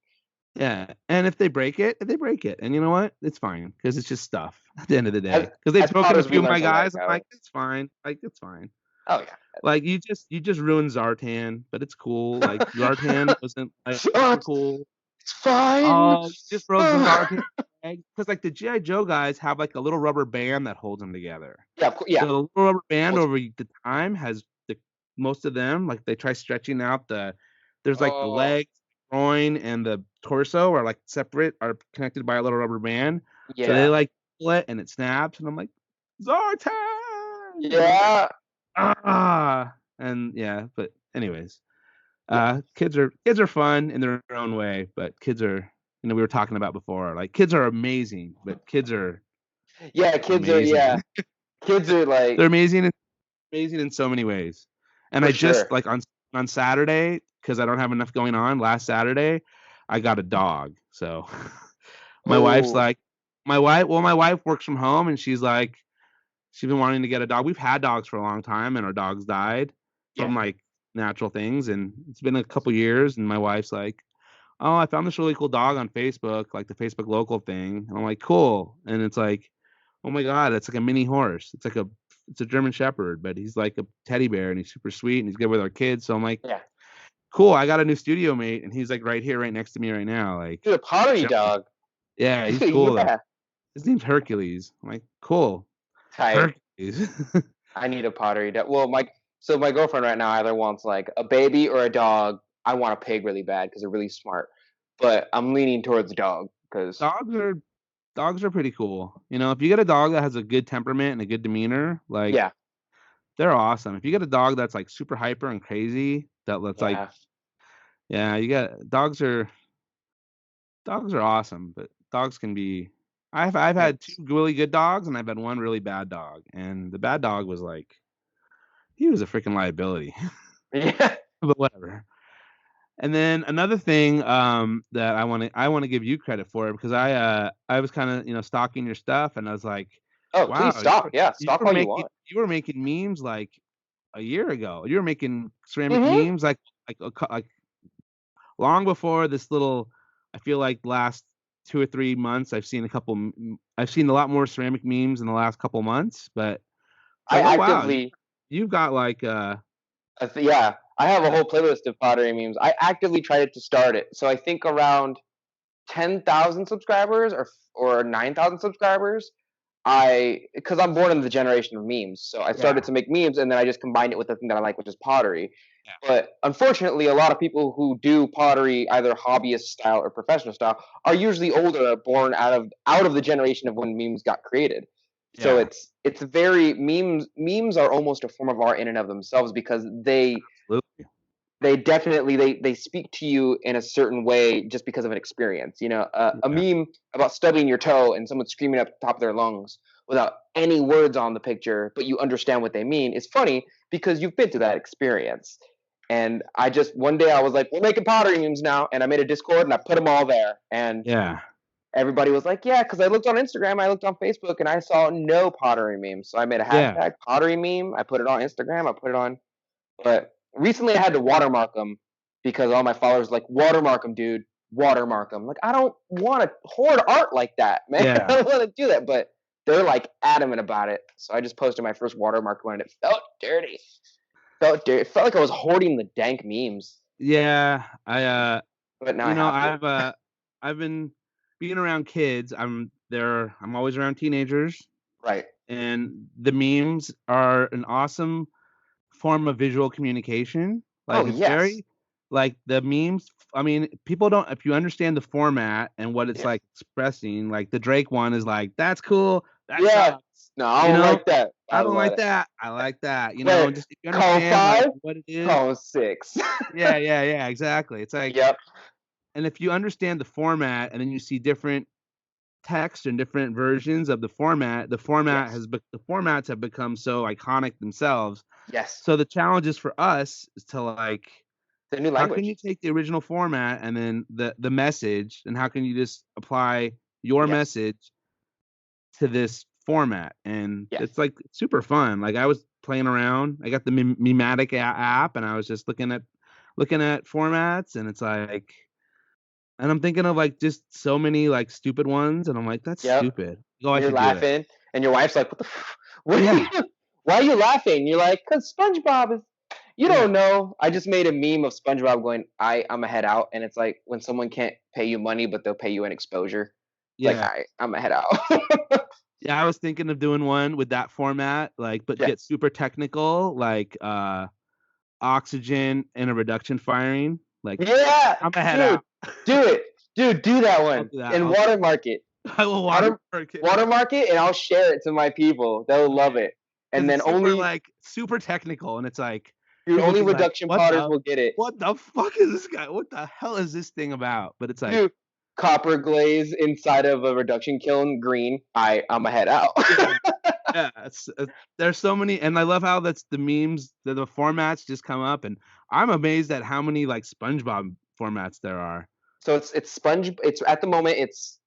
Yeah, and if they break it, they break it, and you know what? It's fine because it's just stuff at the end of the As day. Because they've as broken a potters, we few of learn my to let it guys. I'm go. like, it's fine. Like it's fine. Oh yeah. Like you just ruined Zartan, but it's cool. Like Zartan wasn't like Oh, super cool. it's fine. Oh, you just broke the Zartan because like the GI Joe guys have like a little rubber band that holds them together. Yeah, So yeah. the little rubber band Almost. over the time has the most of them like they try stretching out there's like the Oh legs, groin, and the torso are like separate are connected by a little rubber band. So they yeah, like pull it and it snaps and I'm like Zartan and I'm like yeah, and yeah, but anyways, yeah, kids are fun in their own way, but kids are we were talking about before like kids are amazing, but kids are yeah. Kids are amazing. yeah. Kids are like They're amazing in so many ways. And for I just sure. like on Saturday because I don't have enough going on. Last Saturday, I got a dog. So my wife's Oh like, my wife works from home and she's been wanting to get a dog. We've had dogs for a long time and our dogs died yeah. from like natural things. And it's been a couple years. And my wife's like, oh, I found this really cool dog on Facebook, like the Facebook local thing. And I'm like, cool. And it's like, oh my God, it's like a mini horse. It's a German Shepherd, but he's like a teddy bear and he's super sweet and he's good with our kids. So I'm like, Yeah. cool. I got a new studio mate and he's like right here, right next to me right now. Like, Dude, a pottery chilling. dog. Yeah, he's cool though. Yeah. His name's Hercules. I'm like, cool. Tight. Hercules. I need a pottery dog. Well, my girlfriend right now either wants like a baby or a dog. I want a pig really bad because they're really smart, but I'm leaning towards a dog because dogs are dogs are pretty cool. If you get a dog that has a good temperament and a good demeanor, like yeah, they're awesome. If you get a dog that's like super hyper and crazy, that's like yeah. yeah, you got dogs are awesome, but dogs can be I've had two It's really good dogs and I've had one really bad dog. And the bad dog was like he was a freaking liability. yeah. But whatever. And then another thing that I want to give you credit for because I was kind of, stalking your stuff and I was like, Oh, please wow, stop. Yeah, you stop were all you making want. you were making memes like a year ago. You were making ceramic Mm-hmm. memes like long before this little I feel like last 2 or 3 months I've seen a lot more ceramic memes in the last couple months, but it's I like, oh wow, actively you've got like Yeah, I have a whole playlist of pottery memes. I actively tried to start it. So I think around 10,000 subscribers or 9,000 subscribers, because I'm born in the generation of memes. So I started yeah. to make memes and then I just combined it with the thing that I like, which is pottery. Yeah. But unfortunately, a lot of people who do pottery, either hobbyist style or professional style, are usually older, born out of the generation of when memes got created. So Yeah. it's very memes are almost a form of art in and of themselves because Absolutely. they definitely they speak to you in a certain way just because of an experience. A Yeah. meme about stubbing your toe and someone screaming up the top of their lungs without any words on the picture, but you understand what they mean is funny because you've been through that experience. And I just one day I was like, we're making pottery memes now, and I made a Discord and I put them all there, and Yeah. everybody was like, yeah, because I looked on Instagram, I looked on Facebook, and I saw no pottery memes. So I made a Yeah. hashtag pottery meme. I put it on Instagram. I put it on but recently I had to watermark them because all my followers were like, watermark them, dude. Watermark them. Like, I don't want to hoard art like that, man. I Yeah. don't want to do that. But they're like adamant about it. So I just posted my first watermark one and it felt dirty. Felt dirty. It felt like I was hoarding the dank memes. Yeah. But now I have to. I've been being around kids. I'm always around teenagers Right. and the memes are an awesome form of visual communication. Oh, Like it's yes. very like the memes. I mean, people don't if you understand the format and what it's Yeah. like expressing, like the Drake one is like, that's cool, that Yeah. sucks. No, I You don't know, like that. I I don't love like it. that. I like that. Wait, Just if you column understand like five, what it is. column six. Yeah, yeah, yeah, exactly. It's like Yep. and if you understand the format and then you see different text and different versions of the format, Yes. the formats have become so iconic themselves. Yes. So the challenge is for us is to like, It's a new how can you language. take the original format and then the message, and how can you just apply your Yes. message to this format? And Yes. it's like super fun. Like I was playing around. I got the Mematic app, and I was just looking at formats, and it's like And I'm thinking of like just so many like stupid ones, and I'm like, that's Yep. stupid. Oh, I You're should do it. laughing, and your wife's like, "What the? What are Yeah, you? Why are you laughing?" You're like, "Cause SpongeBob is." You yeah, don't know. I just made a meme of SpongeBob going, I'm a head out," and it's like when someone can't pay you money, but they'll pay you an exposure. It's like, yeah, I'm a head out. yeah. I was thinking of doing one with that format, like, but Yeah. get super technical, like oxygen and a reduction firing. Like, Yeah, I'm a head dude, out. do it, dude, do that I'll one do that. and watermark it. I will Water watermark it watermark it, and I'll share it to my people. They'll love it. And because then it's super only like super technical, and it's like dude, people only be like, reduction potters will get it. what the fuck is this guy? What the hell is this thing about? But it's like, Dude, copper glaze inside of a reduction kiln, green. I'm a head out. yeah, yeah. There's so many, and I love how that's the memes, the formats just come up, and I'm amazed at how many like SpongeBob formats there are. So it's at the moment it's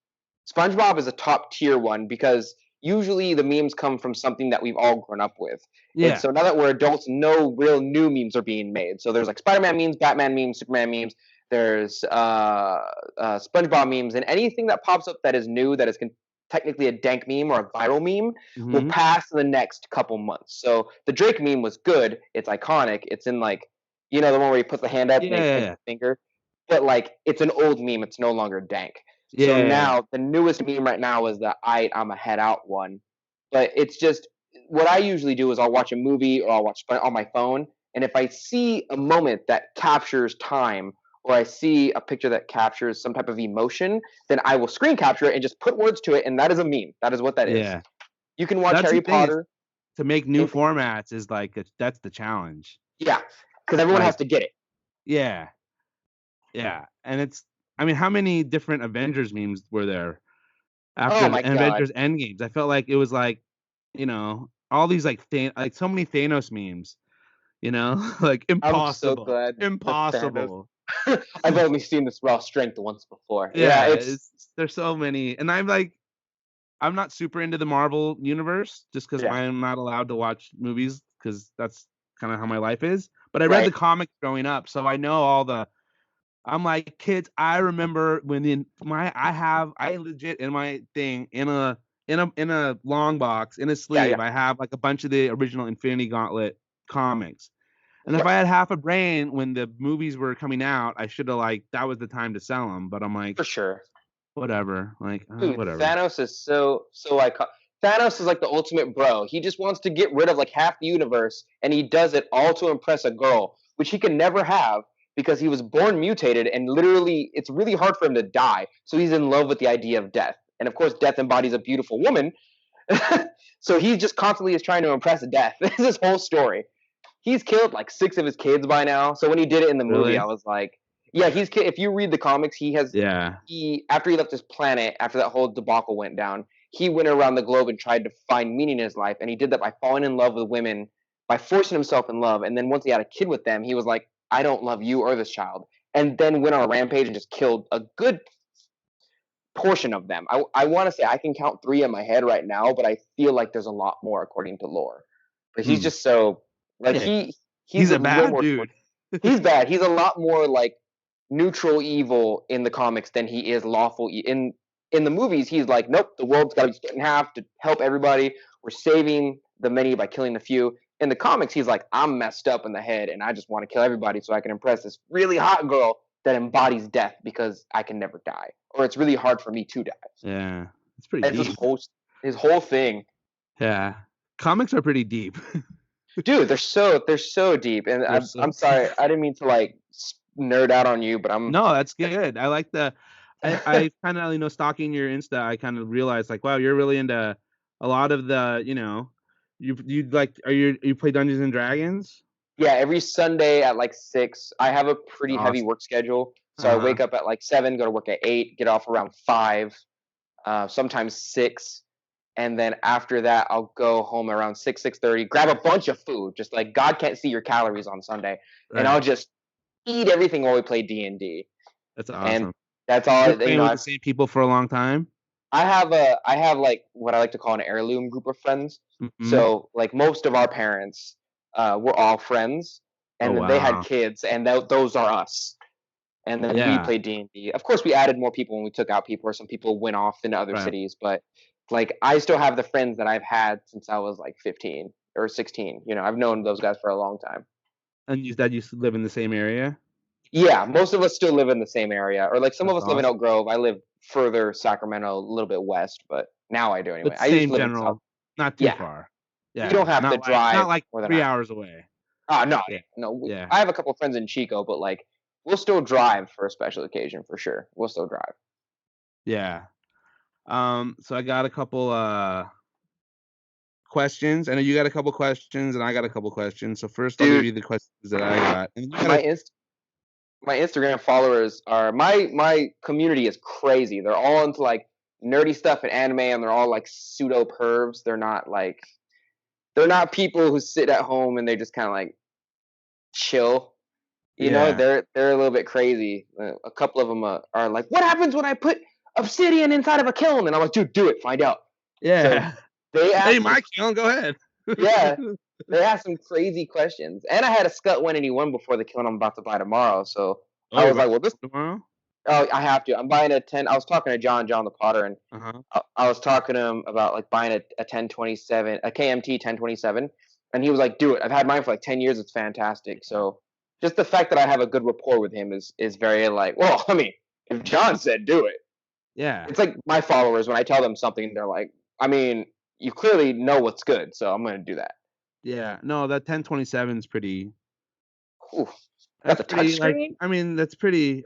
SpongeBob is a top tier one because usually the memes come from something that we've all grown up with. And Yeah. so now that we're adults, no real new memes are being made. So there's like Spider-Man memes, Batman memes, Superman memes. There's SpongeBob memes, and anything that pops up that is new, that is technically a dank meme or a viral meme, will Hmm. pass in the next couple months. So the Drake meme was good. It's iconic. It's in like, the one where he puts the hand up and then he points Yeah. the finger. But like, it's an old meme. It's no longer dank. So Yeah. now the newest meme right now is the I'm a head out one. But it's just what I usually do is I'll watch a movie or I'll watch on my phone, and if I see a moment that captures time or I see a picture that captures some type of emotion, then I will screen capture it and just put words to it, and that is a meme. That is what that is. Yeah. You can watch That's the Harry thing, is Potter. to make new In, formats is like that's the challenge. yeah, because everyone has Like, to get it. yeah, yeah, and it's. I mean, how many different Avengers memes were there Oh after my the god, Avengers Endgames? I felt like it was like, all these like so many Thanos memes. Like I'm so impossible, glad that Thanos. impossible. I've only seen this raw strength once before. Yeah, Yeah, it's there's so many, and I'm not super into the Marvel universe just because yeah, I'm not allowed to watch movies because that's kind of how my life is. But I read the right. comics growing up, so I know all the. I'm like, kids, I remember when I legit in my thing in a long box in a Yeah, sleeve. yeah. I have like a bunch of the original Infinity Gauntlet comics. And if Right. I had half a brain when the movies were coming out, I should have like that was the time to sell them. But I'm like, For sure. whatever, like Dude, whatever. Thanos is so iconic. Thanos is like the ultimate bro. He just wants to get rid of like half the universe, and he does it all to impress a girl, which he can never have because he was born mutated, and literally, it's really hard for him to die. So he's in love with the idea of death, and of course, death embodies a beautiful woman. So he just constantly is trying to impress death. This is his whole story. He's killed like 6 of his kids by now. So when he did it in the movie, I Really? was like, yeah, if you read the comics, Yeah. he after he left his planet, after that whole debacle went down, he went around the globe and tried to find meaning in his life, and he did that by falling in love with women, by forcing himself in love, and then once he had a kid with them, he was like, I don't love you or this child, and then went on a rampage and just killed a good portion of them. I want to say I can count 3 in my head right now, but I feel like there's a lot more according to lore. But he's Hmm. just so like Yeah. he's He's a a way bad more dude. he's bad. He's a lot more like neutral evil in the comics than he is lawful in the movies. He's like, nope, the world's got to be split in half to help everybody. We're saving the many by killing the few. In the comics, he's like, I'm messed up in the head and I just want to kill everybody so I can impress this really hot girl that embodies death because I can never die, or it's really hard for me to die. Yeah. It's pretty It's deep. his whole thing. Yeah. Comics are pretty deep. Dude, they're so deep, and They're I'm so sorry, I didn't mean to like nerd out on you, but No, that's good. I like I kind of, stalking your Insta, I kind of realized like, wow, you're really into a lot of the, you like, you play Dungeons and Dragons? yeah, every Sunday at like 6, I have a pretty heavy Awesome. work schedule. So I Uh-huh. wake up at like 7, go to work at 8, get off around 5, sometimes 6. And then after that, I'll go home around 6, 6:30, grab a bunch of food. Just like God can't see your calories on Sunday. And I'll Right. just eat everything while we play D&D. That's And awesome. that's You've all, been playing with the same people for a long time? I have like what I like to call an heirloom group of friends. Mhm. So like most of our parents were all friends, Oh, and then they had wow. kids, and those are us. and then we Yeah. played D&D. Of course, we added more people when we took out people, or some people went off into other Right. cities. But like, I still have the friends that I've had since I was like 15 or 16. You know, I've known those guys for a long time. And you live in the same area? Yeah, most of us still live in the same area, or like some of That's us live in awesome. Oak Grove. I live further Sacramento, a little bit west, but now I do anyway. But I used to same live in South. general, not too Yeah, far. we don't Yeah. have to Not drive like more than 3 that. hours away. Oh no, Yeah. no. Yeah. I have a couple of friends in Chico, but like we'll still drive for a special occasion for sure. We'll still drive. Yeah. So I got a couple questions. I know you got a couple questions and I got a couple questions. So first I'll give Dude, you the questions that I got. And you my gotta inst my Instagram followers are my community is crazy. They're all into like nerdy stuff and anime, and they're all like pseudo pervs. They're not people who sit at home and they just kind of like chill. You know, yeah. they're a little bit crazy. A couple of them are like, "What happens when I put obsidian inside of a kiln?" And I'm like, "Dude, do it, find out." So Yeah. they Hey, asked some, Mike, go ahead. yeah, they asked some crazy questions. And I had a Scut 181 before the kiln I'm about to buy tomorrow. So Oh, I you're was about like, "Well, this, to tomorrow? oh, I have to. I'm buying a 10." I was talking to John the Potter, and Uh-huh. I was talking to him about like buying a 1027, a KMT 1027, and he was like, "Do it. I've had mine for like 10 years. It's fantastic." So just the fact that I have a good rapport with him is very like, well, I mean, if John said do it, Yeah. it's like my followers when I tell them something, they're like, I mean, you clearly know what's good, so I'm gonna do that. Yeah. No, that 1027 is pretty Ooh, got that's the touch pretty like screen. I mean, that's pretty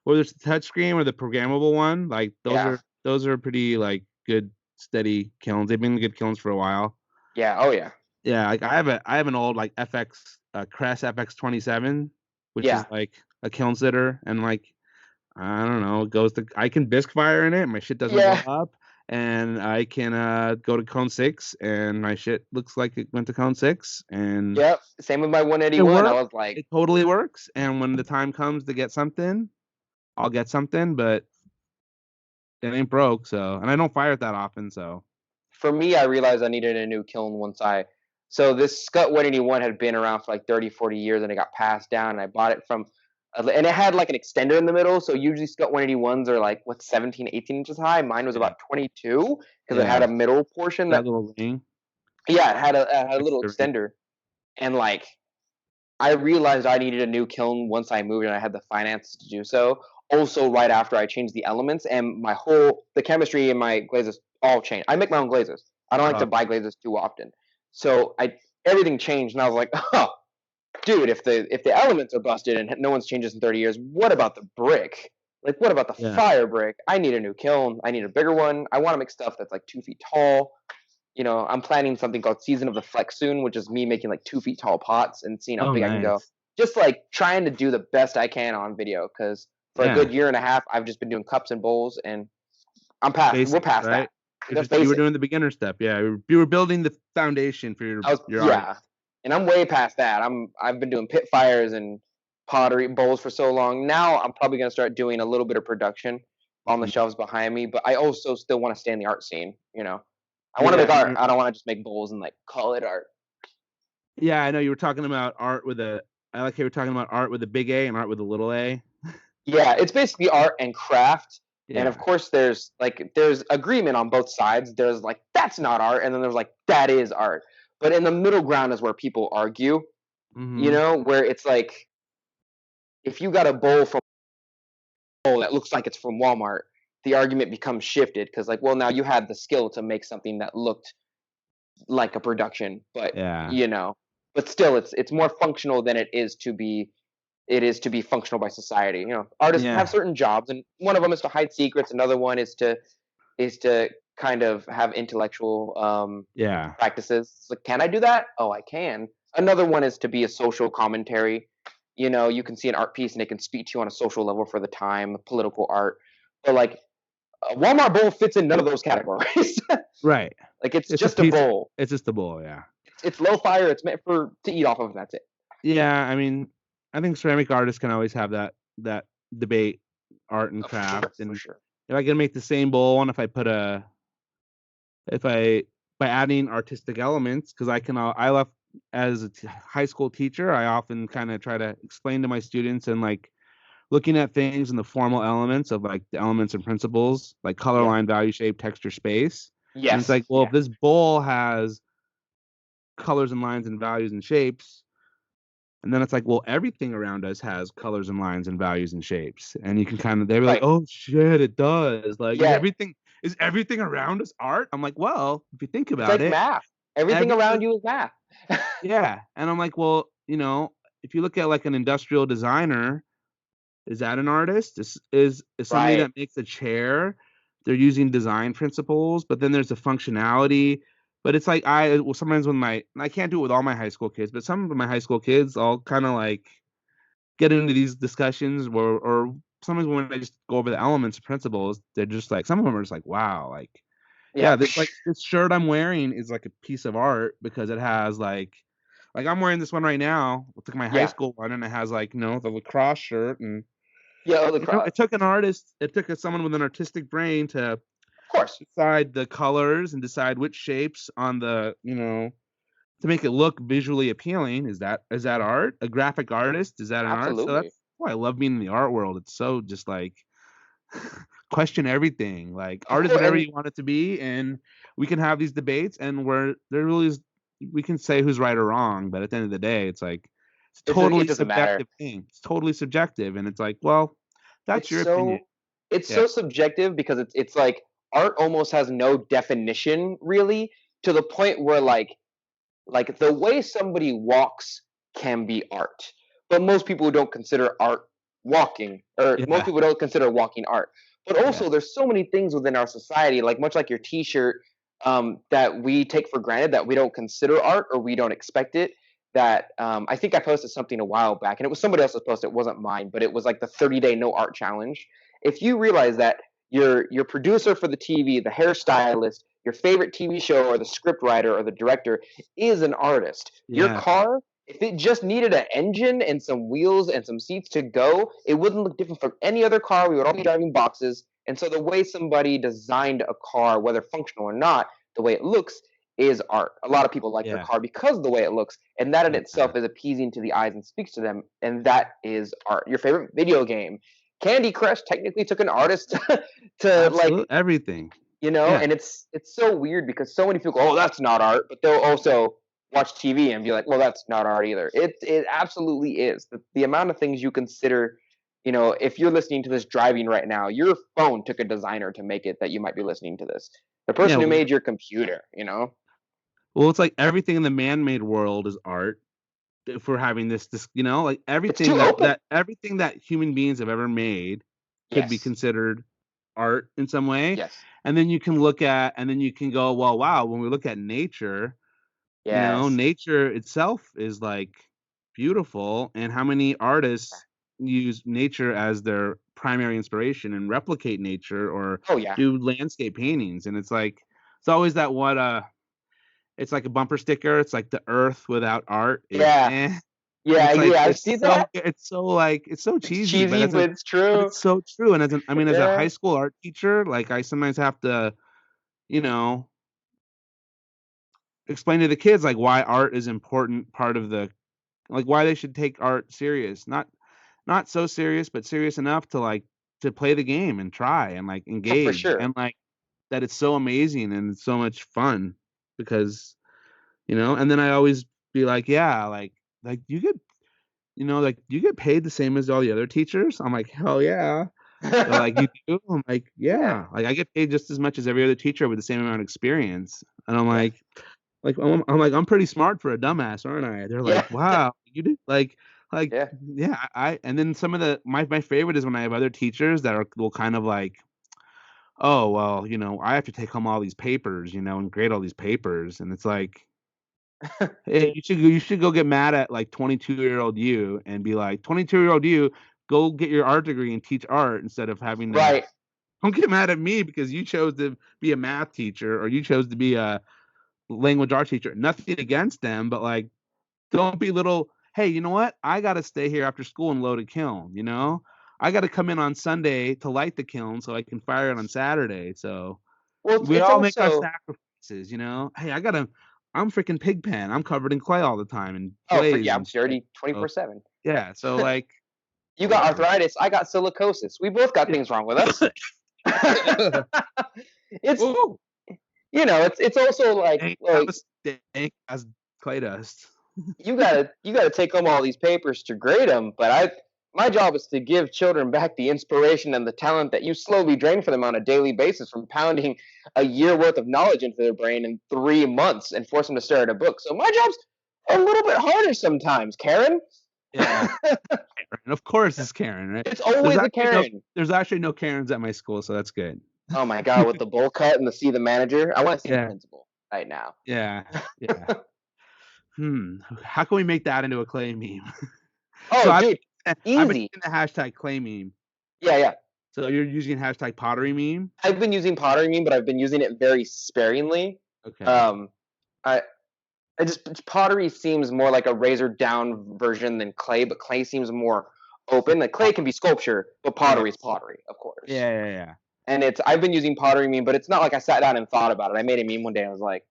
whether it's the touchscreen or the programmable one, like Yeah, those are pretty like good steady kilns. They've been good kilns for a while. yeah, oh yeah, Yeah, like I have an old like FX Crest FX27, which is yeah, like a kiln sitter, and like I don't know, it goes to I can bisque fire in it, my shit doesn't blow yeah, up, and I can go to cone 6 and my shit looks like it went to cone 6 and yep. Same with my it 181. I works. was like, It totally works. And when the time comes to get something, I'll get something, but it ain't broke, so and I don't fire it that often, so for me, I realized I needed a new kiln once I. So this Scut 181 had been around for like 30, 40 years, and it got passed down. And I bought it from, and it had like an extender in the middle. So usually Scut 181s are like what 17, 18 inches high. Mine was yeah. about 22 because it had Yeah. a middle portion That that, little ring. yeah, it had a little Extra ring. extender. And like I realized I needed a new kiln once I moved, and I had the finances to do so. Also, right after I changed the elements, and the chemistry in my glazes all changed. I make my own glazes. I don't like to Oh, buy glazes too often, so I everything changed, and I was like, oh, dude, if the elements are busted and no one's changed this in 30 years, what about the brick? Like, what about the yeah. fire brick? I need a new kiln. I need a bigger one. I want to make stuff that's like 2 feet tall. You know, I'm planning something called Season of the Flex soon, which is me making like 2 feet tall pots and seeing how Oh, big I can go. nice. Just like trying to do the best I can on video, because for a Yeah. good year and a half, I've just been doing cups and bowls, and I'm past. We're Basics, past that. right? You're That's just you were basic. doing the beginner step. Yeah, you were building the foundation for your art. Yeah, and I'm way past that. I've been doing pit fires and pottery bowls for so long. Now I'm probably gonna start doing a little bit of production on the Mhm. shelves behind me, but I also still want to stay in the art scene. You know, I want to Yeah, make art. I don't want to just make bowls and like call it art. yeah, I know you were talking about art with a I like how you were talking about art with a big A and art with a little a. Yeah, it's basically art and craft. And of Yeah. course there's agreement on both sides. There's like that's not art, and then there's like that is art. But in the middle ground is where people argue, Mhm. where it's like if you got a bowl that looks like it's from Walmart, the argument becomes shifted because like, well, now you had the skill to make something that looked like a production, but Yeah. but still it's more functional than it is to be functional by society. Artists have Yeah. certain jobs, and one of them is to hide secrets. Another one is to kind of have intellectual Yeah. practices. It's like, can I do that? Oh, I can. Another one is to be a social commentary. You can see an art piece and it can speak to you on a social level for the time, political art. But like a Walmart bowl fits in none of those categories. Right. Like it's It's a just a piece bowl. it's just a bowl, yeah. It's low fire. It's meant to eat off of. And that's it. Yeah, I mean, I think ceramic artists can always have that debate, art and For sure, craft, for and sure. if I can make the same bowl, and if I by adding artistic elements, because I love as a high school teacher, I often kind of try to explain to my students and like looking at things in the formal elements of like the elements and principles, like color, Yeah. line, value, shape, texture, space. And it's Yes. like, well, Yeah. if this bowl has colors and lines and values and shapes, and then it's like, well, everything around us has colors and lines and values and shapes. And you can kind of, they were like, Right. oh shit, it does. Like, Yeah. is everything around us art? I'm like, well, if you think It's about like it, math. Everything around everything, you is math. yeah. And I'm like, well, if you look at like an industrial designer, is that an artist? Is somebody Right. that makes a chair, they're using design principles, but then there's the functionality. But it's like sometimes when I can't do it with all my high school kids, but some of my high school kids, I'll kind of like get into these discussions or sometimes when I just go over the elements and principles, they're just like some of them are just like, wow, like Yeah. yeah, this shirt I'm wearing is like a piece of art because it has like I'm wearing this one right now. It's like my high Yeah. school one, and it has like the lacrosse shirt, and Yeah. Oh, the cross. it took an artist, it took someone with an artistic brain to Of course. decide the colors and decide which shapes on the to make it look visually appealing. Is that art? A graphic artist? Is that an art? So Absolutely. that's why I love being in the art world. It's so just like question everything. Like Of art is course. whatever And you want it to be, and we can have these debates, and where there really is, we can say who's right or wrong, but at the end of the day, it's like it's a it totally doesn't matter. subjective thing. It's totally subjective, and it's like, well, that's It's your opinion. so it's Yeah, so subjective because it's like art almost has no definition really, to the point where like the way somebody walks can be art, but most people don't consider art walking, or most yeah, people don't consider walking art. But yeah, also there's so many things within our society, like much like your t-shirt, that we take for granted, that we don't consider art or we don't expect it. That I think I posted something a while back, and it was somebody else's post, it wasn't mine, but it was like the 30-day no art challenge. If you realize that your producer for the TV, the hairstylist, your favorite TV show, or the script writer or the director is an artist. Your yeah, car, if it just needed an engine and some wheels and some seats to go, it wouldn't look different from any other car. We would all be driving boxes. And so the way somebody designed a car, whether functional or not, the way it looks is art. A lot of people like their yeah, car because of the way it looks, and that in yeah. itself is appeasing to the eyes and speaks to them, and that is art. Your favorite video game, Candy Crush, technically took an artist to Absolutely, everything. Yeah, and it's so weird because so many people go, oh, that's not art, but they'll also watch TV and be like, well, that's not art either. It absolutely is. The amount of things you consider, if you're listening to this driving right now, your phone took a designer to make it that you might be listening to this. The yeah. person who made your computer. Well, it's like everything in the man-made world is art. If we're having this, like It's too everything that open. that everything that human beings have ever made could be Yes. considered art in some way. Yes. And then you can go, well, wow, when we look at nature, Yes. nature itself is like beautiful, and how many artists use nature as their primary inspiration and replicate nature or Oh yeah. do landscape paintings, and it's always that what it's like a bumper sticker. It's like the earth without art is Yeah. eh. And Yeah. it's like Yeah. I've seen that. it's so It's cheesy, cheesy, but it's but true. it's so true. And as a Yeah. high school art teacher, like I sometimes have to, you know, explain to the kids like why art is important part of the like why they should take art serious. Not so serious, but serious enough to like to play the game and try and like Oh, for engage sure. and like that it's so amazing and it's so much fun because and then I always be like, yeah, like you get paid the same as all the other teachers? I'm like, hell yeah. They're like, you do? I'm like, Yeah. yeah. Like I get paid just as much as every other teacher with the same amount of experience. And I'm Yeah. I'm pretty smart for a dumbass, aren't I? They're Yeah. like, wow, you did like Yeah. yeah, I and then some of my favorite is when I have other teachers that will kind of like, oh well, I have to take home all these papers, and grade all these papers. And it's like, hey, you should go get mad at like 22-year-old you and be like, 22-year-old you, go get your art degree and teach art instead of having to. Right. Don't get mad at me because you chose to be a math teacher or you chose to be a language art teacher. Nothing against them, but like, don't be little. Hey, you know what? I gotta stay here after school and load a kiln. I gotta come in on Sunday to light the kiln so I can fire it on Saturday. So Well, we it's all make our also sacrifices. Hey, I gotta. I'm freaking Pigpen. I'm covered in clay all the time and Oh, glaze yeah, I'm and shit. dirty So 24/7. yeah, so like You got whatever. arthritis. I got silicosis. We both got things wrong with us. It's Ooh, it's also ain't that like was dank as clay dust. you gotta take home all these papers to grade them. But my job is to give children back the inspiration and the talent that you slowly drain from them on a daily basis from pounding a year worth of knowledge into their brain in 3 months and force them to stare at a book. So my job's a little bit harder sometimes, Karen. Yeah, and of course it's Karen, right? It's always a Karen. There's actually no Karens at my school, so that's good. Oh my god, with the bowl cut and the manager. I want to see the Yeah, principal right now. yeah, yeah. How can we make that into a clay meme? So Oh, dude, I've been easy. using the hashtag clay meme. Yeah, yeah. So you're using hashtag pottery meme? I've been using pottery meme, but I've been using it very sparingly. Okay. Um, I pottery seems more like a razor down version than clay, but clay seems more open. Like clay can be sculpture, but Yeah. pottery is pottery, of course. Yeah. And I've been using pottery meme, but it's not like I sat down and thought about it. I made a meme one day and I was like,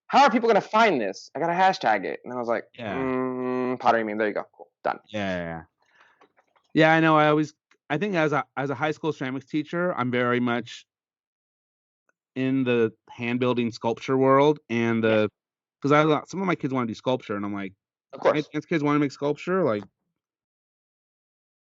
how are people gonna find this? I gotta hashtag it. And I was like, Yeah. pottery meme, there you go. Cool. Done. Yeah. Yeah, I know. I think as a high school ceramics teacher, I'm very much in the hand building sculpture world and Yeah, because some of my kids want to do sculpture and I'm like, of my course. kids want to make sculpture, like,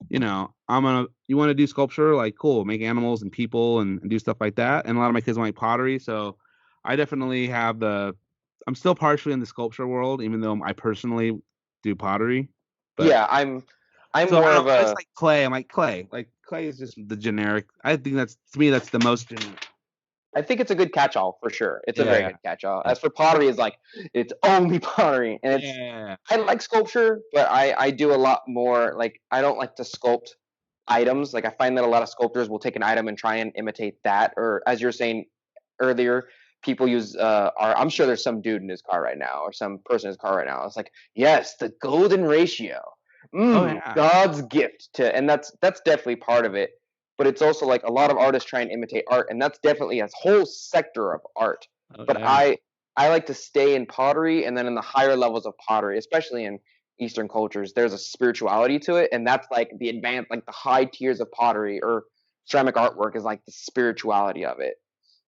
you want to do sculpture, like cool, make animals and people and do stuff like that. And a lot of my kids want to make pottery, so I definitely I'm still partially in the sculpture world, even though I personally do pottery. But Yeah, I'm so I more don't know of when it's a like clay. I'm like clay. Like clay is just the generic. I think to me that's the most generic. I think it's a good catch-all for sure. It's a very Yeah, good catch-all. yeah, As for pottery, it's like it's only pottery, and yeah, I like sculpture, but I do a lot more. Like I don't like to sculpt items. Like I find that a lot of sculptors will take an item and try and imitate that, or as you're saying earlier, people use art. I'm sure there's some dude in his car right now, or some person in his car right now. It's like, yes, the golden ratio. oh yeah, God's gift to, and that's definitely part of it. But it's also like a lot of artists try and imitate art, and that's definitely a whole sector of art. oh But yeah, I like to stay in pottery, and then in the higher levels of pottery, especially in Eastern cultures, there's a spirituality to it, and that's like the advanced, like the high tiers of pottery or ceramic artwork is like the spirituality of it.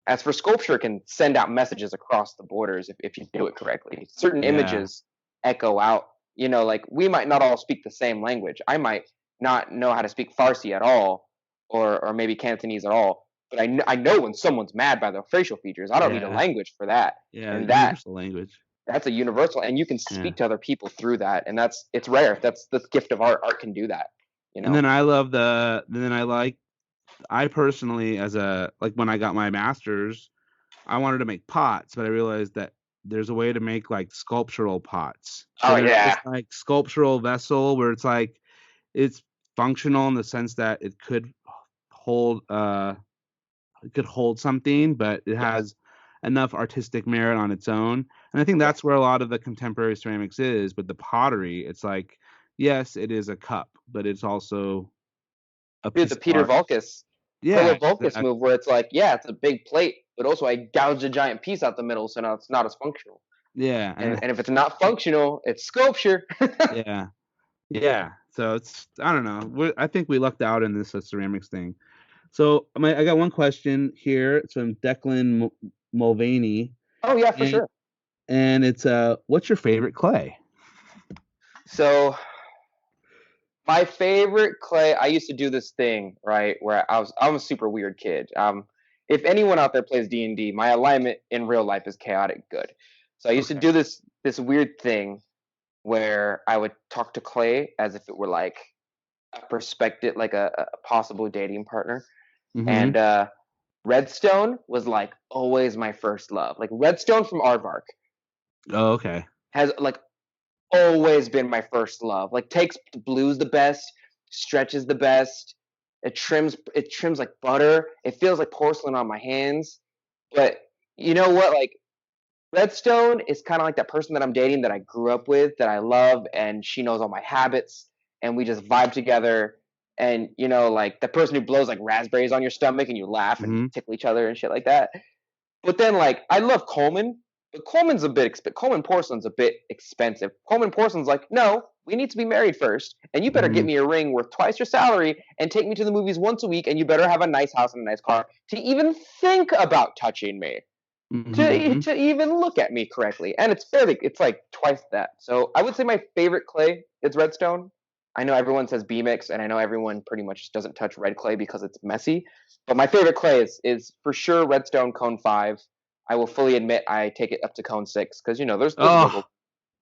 As for sculpture, it can send out messages across the borders if you do it correctly. Certain yeah, images echo out. Like we might not all speak the same language. I might not know how to speak Farsi at all, or maybe Cantonese at all. But I know when someone's mad by their facial features. I don't need a yeah, language for that. yeah. And Universal language. that's a universal, and you can Yeah. speak to other people through that. And it's rare. That's the gift of art. Art can do that. You And know. then I personally, as a like when I got my master's, I wanted to make pots, but I realized that there's a way to make like sculptural pots. So Oh there's this yeah. like sculptural vessel where it's functional in the sense that hold uh it could hold something, but it Yes. has enough artistic merit on its own. And I think that's Yes. where a lot of the contemporary ceramics is, but the pottery, it's like, yes, it is a cup, but it's also a Dude, piece the of Peter art. Volkus, Polo Yeah, Volkus exactly. move where it's like, yeah, it's a big plate, but also I gouged a giant piece out the middle, so now it's not as functional. Yeah, and And if it's not functional, it's sculpture. yeah. Yeah. So I don't know. I think we lucked out in this ceramics thing. So I got one question here. It's from Declan Mulvaney, Oh yeah, for and sure. it's what's your favorite clay? So my favorite clay, I used to do this thing, right, where I'm a super weird kid. If anyone out there plays D&D, my alignment in real life is chaotic good. So I used to Okay. do this weird thing where I would talk to clay as if it were like a perspective, like a possible dating partner. Mm-hmm. And Redstone was like always my first love. Like Redstone from Aardvark Oh, okay. has like always been my first love. Like takes the blues the best, stretches the best. It trims like butter. It feels like porcelain on my hands. But you know what? Like Redstone is kind of like that person that I'm dating that I grew up with, that I love, and she knows all my habits, and we just vibe together. And like the person who blows like raspberries on your stomach, and you laugh and Mm-hmm. tickle each other and shit like that. But then like I love Coleman, But Coleman porcelain's a bit expensive. Coleman porcelain's like, no, we need to be married first, and you better get Mhm. me a ring worth twice your salary, and take me to the movies once a week, and you better have a nice house and a nice car to even think about touching me, Mhm. to even look at me correctly. And it's like twice that. So I would say my favorite clay is redstone. I know everyone says B mix, and I know everyone pretty much doesn't touch red clay because it's messy. But my favorite clay is for sure redstone cone 5. I will fully admit I take it up to cone 6 because there's Oh, wiggle.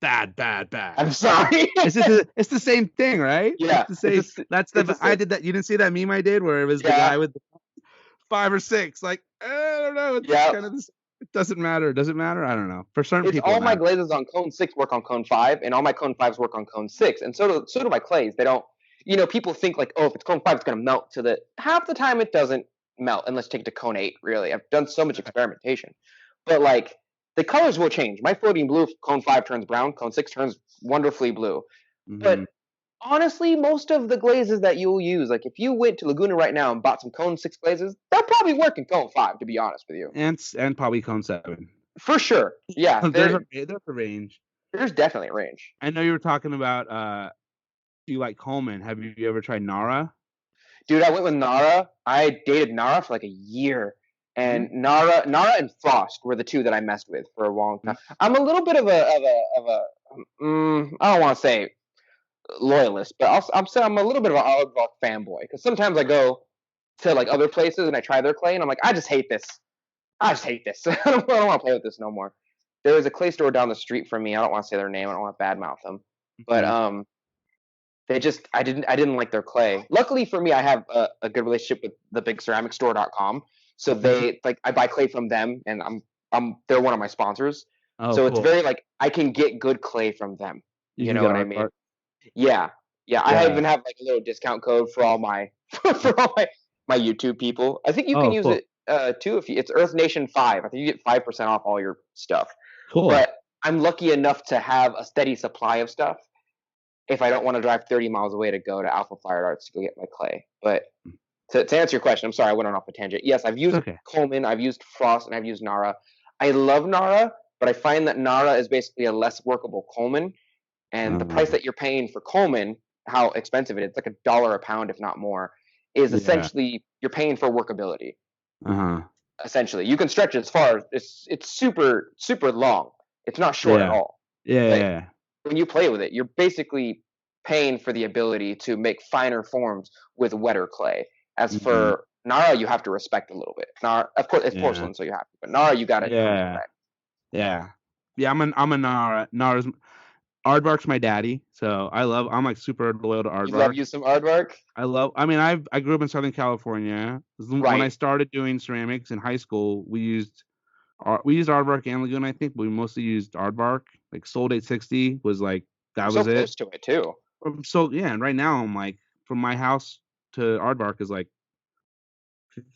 bad, bad, bad. I'm sorry. It's the same thing, right? It's Yeah, the same. That's it's the the I same. did that. You didn't see that meme I did where it was the Yeah, guy with the 5 or 6. Like, I don't know. It's yeah. kind of this. It doesn't matter. Does it matter? I don't know. For certain It's people, it all my matters. glazes on cone 6 work on cone 5, and all my cone 5s work on cone 6, and so do my clays. They don't. People think like, oh, if it's cone 5, it's gonna melt to the. Half the time, it doesn't melt unless you take it to cone 8. Really, I've done so much experimentation, but like the colors will change. My floating blue cone 5 turns brown, cone 6 turns wonderfully blue. But Hmm. honestly, most of the glazes that you'll use, like if you went to Laguna right now and bought some cone 6 glazes, they'll probably work in cone 5. To be honest with you, And probably cone 7. for sure. Yeah, There's a range. there's definitely a range. I know you were talking about you like Coleman. Have you ever tried Nara? Dude, I went with Nara. I dated Nara for like a year, Hmm. and Nara and Frost were the two that I messed with for a long time. I'm a little bit I don't want to say loyalist, but I'm saying I'm a little bit of an Olive Rock fanboy because sometimes I go to like other places and I try their clay and I'm like, I just hate this. I just hate this. I don't want to play with this no more. There was a clay store down the street from me. I don't want to say their name. I don't want to badmouth them, but Hmm. I didn't like their clay. Luckily for me, I have a good relationship with the big ceramicstore.com. So Hmm. they like I buy clay from them and they're one of my sponsors. Oh, So it's cool. very like I can get good clay from them. You You can know get what I mean? aardvark. Yeah. Yeah. I Yeah. even have like a little discount code for all my for all my YouTube people. I think you can Oh, use cool. it too if it's Earth Nation 5. I think you get 5% off all your stuff. Cool. But I'm lucky enough to have a steady supply of stuff if I don't want to drive 30 miles away to go to Alpha Fire Arts to go get my clay. But to answer your question, I'm sorry I went on off a tangent. Yes, I've It's used okay. Coleman, I've used Frost, and I've used Nara. I love Nara, but I find that Nara is basically a less workable Coleman. And the price Uh, that you're paying for Coleman, how expensive it is, like $1 a pound, if not more, is yeah. essentially you're paying for workability. Uh-huh. Essentially, you can stretch it as far as it's super super long. It's not short at Yeah. all. Yeah. But Yeah. when you play with it, you're basically paying for the ability to make finer forms with wetter clay. As Hmm. for Nara, you have to respect a little bit. Nara, of course, it's Yeah. porcelain, so you have to. But Nara, you gotta Yeah. respect. Yeah. Yeah. I'm a Nara's Aardvark's my daddy, so I'm like super loyal to You love Aardvark. you some aardvark, I mean, I grew up in Southern California. When I right? started doing ceramics in high school, we used Aardvark and Lagoon, I think, but we mostly used Aardvark. Like Sold 860 was like You're that so was it. close to it too. So yeah, and right now I'm like from my house to Aardvark is like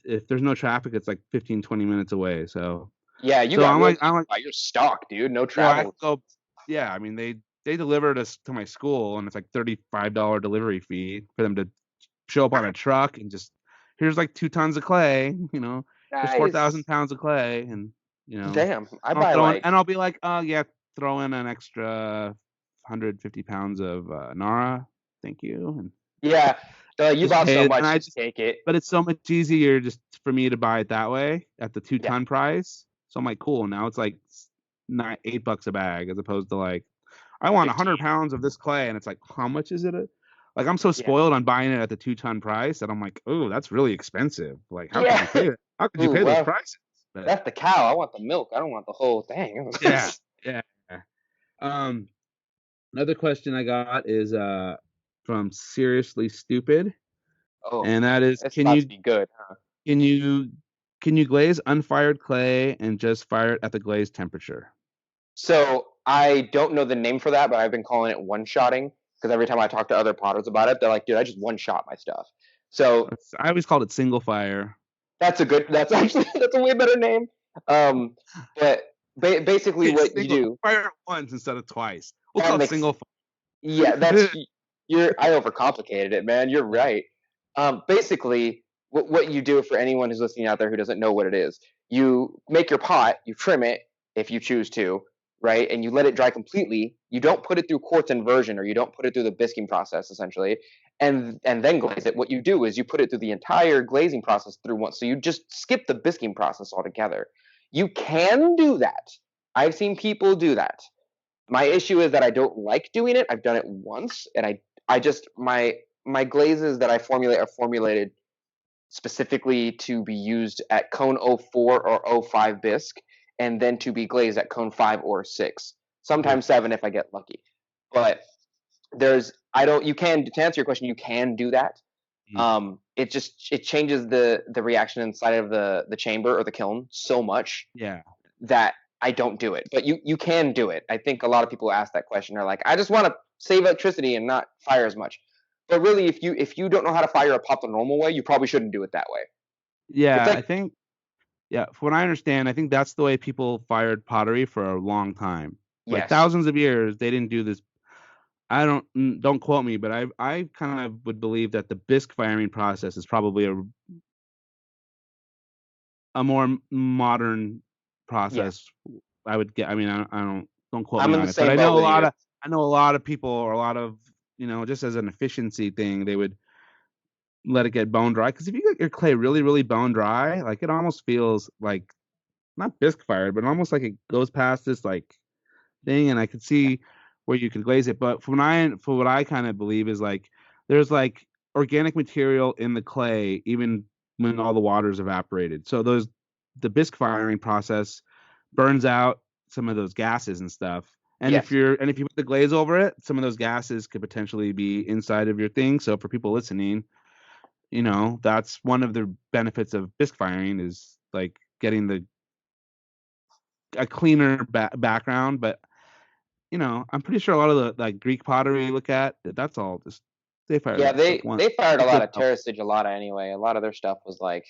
if there's no traffic, it's like 15, 20 minutes away. So Yeah, you so got real I'm close like by. You're stocked, dude. No I can travel. go. Yeah, I mean they delivered us to my school, and it's like $35 delivery fee for them to show up on a truck and just here's like 2 tons of clay, here's 4,000 Nice. pounds of clay, and Damn, I buy like I'll be like, oh yeah, throw in an extra 150 pounds of Nara, thank you, and yeah. You just bought so pay it, and much, just take it. but it's so much easier just for me to buy it that way at the two Yeah, ton price. So I'm like, cool. Now it's like $8 a bag as opposed to like I want 100 15. pounds of this clay, and it's like, how much is it? Like I'm so Yeah, spoiled on buying it at the 2 ton price that I'm like, oh, that's really expensive. Like, how could yeah. you pay that? How could you Ooh, pay those well, prices? But that's the cow. I want the milk. I don't want the whole thing. yeah, yeah. Um, Another question I got is from Seriously Stupid, Oh, and that is, it's about to be good, huh? can you can you glaze unfired clay and just fire it at the glaze temperature? So I don't know the name for that, but I've been calling it one-shotting because every time I talk to other potters about it, they're like, "Dude, I just one-shot my stuff." So I always called it single fire. that's actually that's a way better name. Um, but basically, It's what you single do fire it once instead of twice. We'll that call it makes single yeah, fire. I overcomplicated it, man. You're right. Basically, what you do for anyone who's listening out there who doesn't know what it is, you make your pot, you trim it. if you choose to, right? And you let it dry completely. You don't put it through quartz inversion, or you don't put it through the bisquing process, essentially, and then glaze it. What you do is you put it through the entire glazing process through once. So you just skip the bisquing process altogether. You can do that. I've seen people do that. My issue is that I don't like doing it. I've done it once, and I just my glazes that I formulate are formulated specifically to be used at cone '04 or '05 bisque, and then to be glazed at cone 5 or 6, Okay. sometimes 7 if I get lucky. But there's I don't you can to answer your question, you can do that. Mm. It changes the reaction inside of the chamber or the kiln so much Yeah. that I don't do it. But you can do it. I think a lot of people ask that question. They're like, I just want to save electricity and not fire as much. But really, if you don't know how to fire a pot the normal way, you probably shouldn't do it that way. It's Yeah, I like, think yeah, from what I understand, I think that's the way people fired pottery for a long time. Like yes, thousands of years, they didn't do this. Don't quote me, but I kind of would believe that the bisque firing process is probably a more modern yeah, process. I would get. I mean, don't quote me I'm in on the it, but same boat with you. I know a lot of people, or a lot of just as an efficiency thing, they would let it get bone dry. Because if you get your clay really, really bone dry, like it almost feels like not bisque fired, but almost like it goes past this like thing, and I could see where you could glaze it. But for what I kind of believe is like there's like organic material in the clay even when all the water's evaporated. So the bisque firing process burns out some of those gases and stuff. Yes, And if you put the glaze over it, some of those gases could potentially be inside of your thing. So for people listening, that's one of the benefits of bisque firing is like getting a cleaner background. But I'm pretty sure a lot of the like Greek pottery you look at, that's all just they fire yeah, that stuff they once. they fired a It lot goes of out. terra sigillata anyway. A lot of their stuff was like,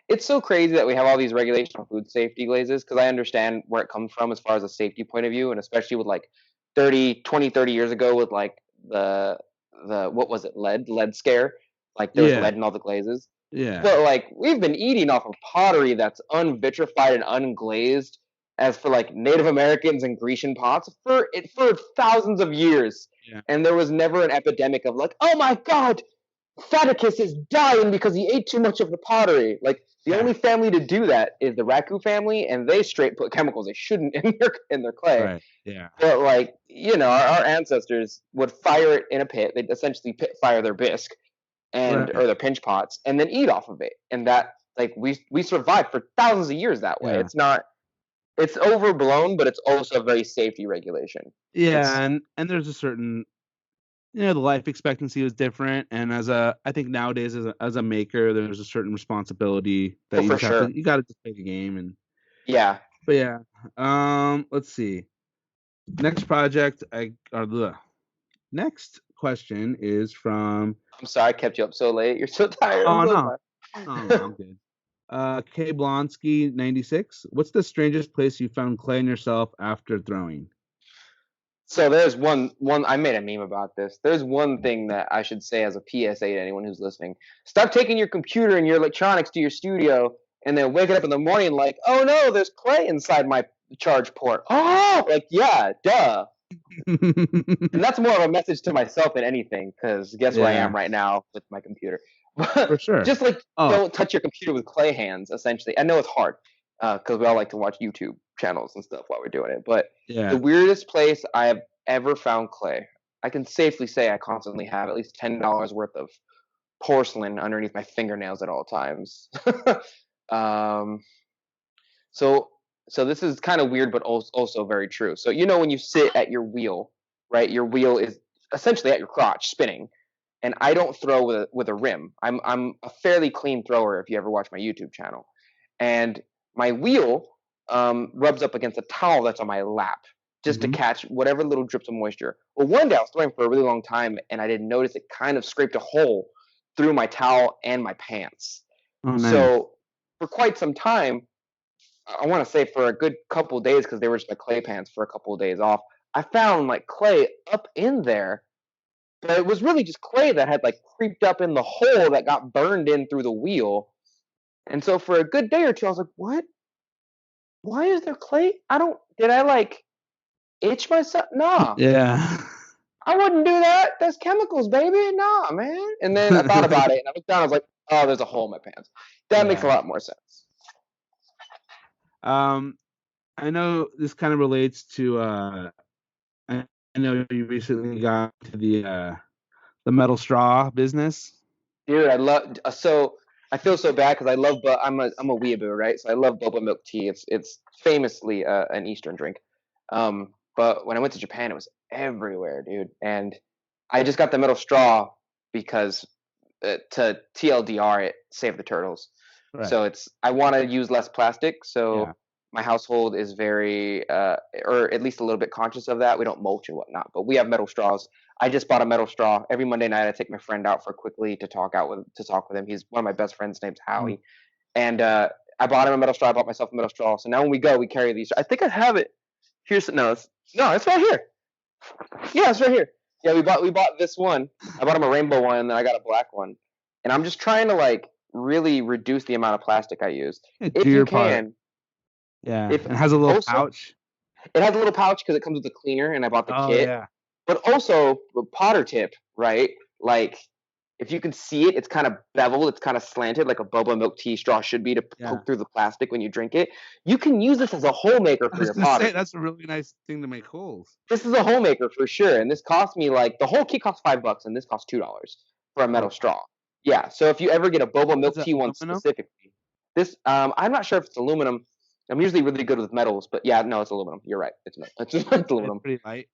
it's so crazy that we have all these regulations on food safety glazes, because I understand where it comes from as far as a safety point of view, and especially with like 30 years ago with like the what was it, lead scare, like there was Yeah, lead in all the glazes. yeah, But like we've been eating off of pottery that's unvitrified and unglazed as for like Native Americans and Grecian pots for thousands of years, yeah, and there was never an epidemic of like, oh my god, Faticus is dying because he ate too much of the pottery. Like the yeah. only family to do that is the Raku family, and they straight put chemicals they shouldn't in their clay. Right. Yeah. But like our ancestors would fire it in a pit. They'd essentially pit fire their bisque and Right. or their pinch pots, and then eat off of it. And that like we survived for thousands of years that way. Yeah. It's overblown, but it's also a very safety regulation. Yeah, It's and there's a certain the life expectancy was different, and I think nowadays as a maker, there's a certain responsibility that oh you for just have to sure. you got to just play the game. And Yeah. but yeah, let's see. Next project I or the next question is from I'm sorry I kept you up so late. You're so tired. I'm oh so no, sorry. oh no, I'm good. K Blonsky 96. What's the strangest place you found clay in yourself after throwing? So there's one I made a meme about this. There's one thing that I should say as a PSA to anyone who's listening. Stop taking your computer and your electronics to your studio and then waking up in the morning like, oh no, there's clay inside my charge port. Oh, like yeah, duh. And that's more of a message to myself than anything, because guess where I Yeah, am right now with my computer. But for sure. just like Oh, don't touch your computer with clay hands. Essentially, I know it's hard because we all like to watch YouTube channels and stuff while we're doing it. But the yeah. weirdest place I have ever found clay, I can safely say I constantly have at least $10 worth of porcelain underneath my fingernails at all times. um, so so this is kind of weird, but also very true. So when you sit at your wheel, right? Your wheel is essentially at your crotch spinning, and I don't throw with a rim. I'm a fairly clean thrower if you ever watch my YouTube channel, and my wheel rubs up against a towel that's on my lap just to Hmm. catch whatever little drips of moisture. Well, one day I was throwing for a really long time, and I didn't notice it kind of scraped a hole through my towel and my pants. Oh, nice. So for quite some time, I want to say for a good couple of days, because they were just my clay pants for a couple of days off, I found like clay up in there, but it was really just clay that had like creeped up in the hole that got burned in through the wheel. And so for a good day or two, I was like, what? why is there clay? Did I like itch myself? Nah, Yeah. I wouldn't do that. That's chemicals, baby. Nah, man. And then I thought about it and I looked down. I was like, oh, there's a hole in my pants. That makes a Yeah. lot more sense. I know this kind of relates to I know you recently got to the metal straw business. Dude, I love so I feel so bad because I love but I'm a weeaboo, right? So I love boba milk tea. It's famously an Eastern drink. But when I went to Japan, it was everywhere, dude. And I just got the metal straw because to TLDR it, save the turtles. Right. So I want to use less plastic. Yeah. So my household is very, or at least a little bit conscious of that. We don't mulch and whatnot, but we have metal straws. I just bought a metal straw. Every Monday night, I take my friend out for quickly to talk with him. He's one of my best friends. His name's Mm. Howie, and I bought him a metal straw. I bought myself a metal straw. So now when we go, we carry these. I think I have it. Here's no, it's right here. Yeah, it's right here. Yeah, we bought this one. I bought him a rainbow one, and then I got a black one. And I'm just trying to like really reduce the amount of plastic I use. Yeah, do If you your part. can, Yeah. if And it has a little also pouch. it has a little pouch because it comes with a cleaner, and I bought the Oh kit. yeah. But also the Potter tip, right? Like if you can see it, it's kind of beveled, it's kind of slanted, like a boba milk tea straw should be to Yeah. poke through the plastic when you drink it. You can use this as a hole maker I for was your gonna say pottery. that's a really nice thing to make holes. This is a hole maker for sure, and this cost me like the whole kit costs $5, and this costs $2 for a Oh metal wow. straw. Yeah, so if you ever get a boba Is milk that tea one aluminum? specifically, this I'm not sure if it's aluminum. I'm usually really good with metals, but yeah, no, it's aluminum. You're right. It's It's aluminum. pretty light.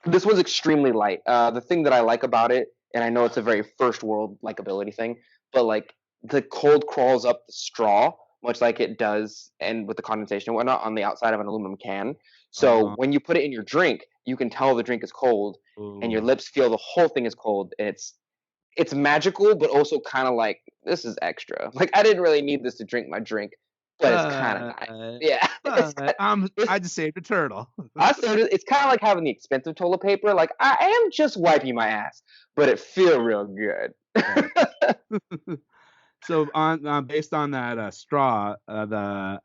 This was extremely light. The thing that I like about it, and I know it's a very first world likability thing, but like the cold crawls up the straw, much like it does, and with the condensation and whatnot on the outside of an aluminum can. So Uh, when you put it in your drink, you can tell the drink is cold, and your ooh. lips feel the whole thing is cold, and it's magical, but also kind of like this is extra. Like I didn't really need this to drink my drink, but it's kind of But nice. Yeah, it's I just saved a turtle. I said it's kind of like having the expensive toilet paper. Like I am just wiping my ass, but it feel real good. Right. So on based on that straw, the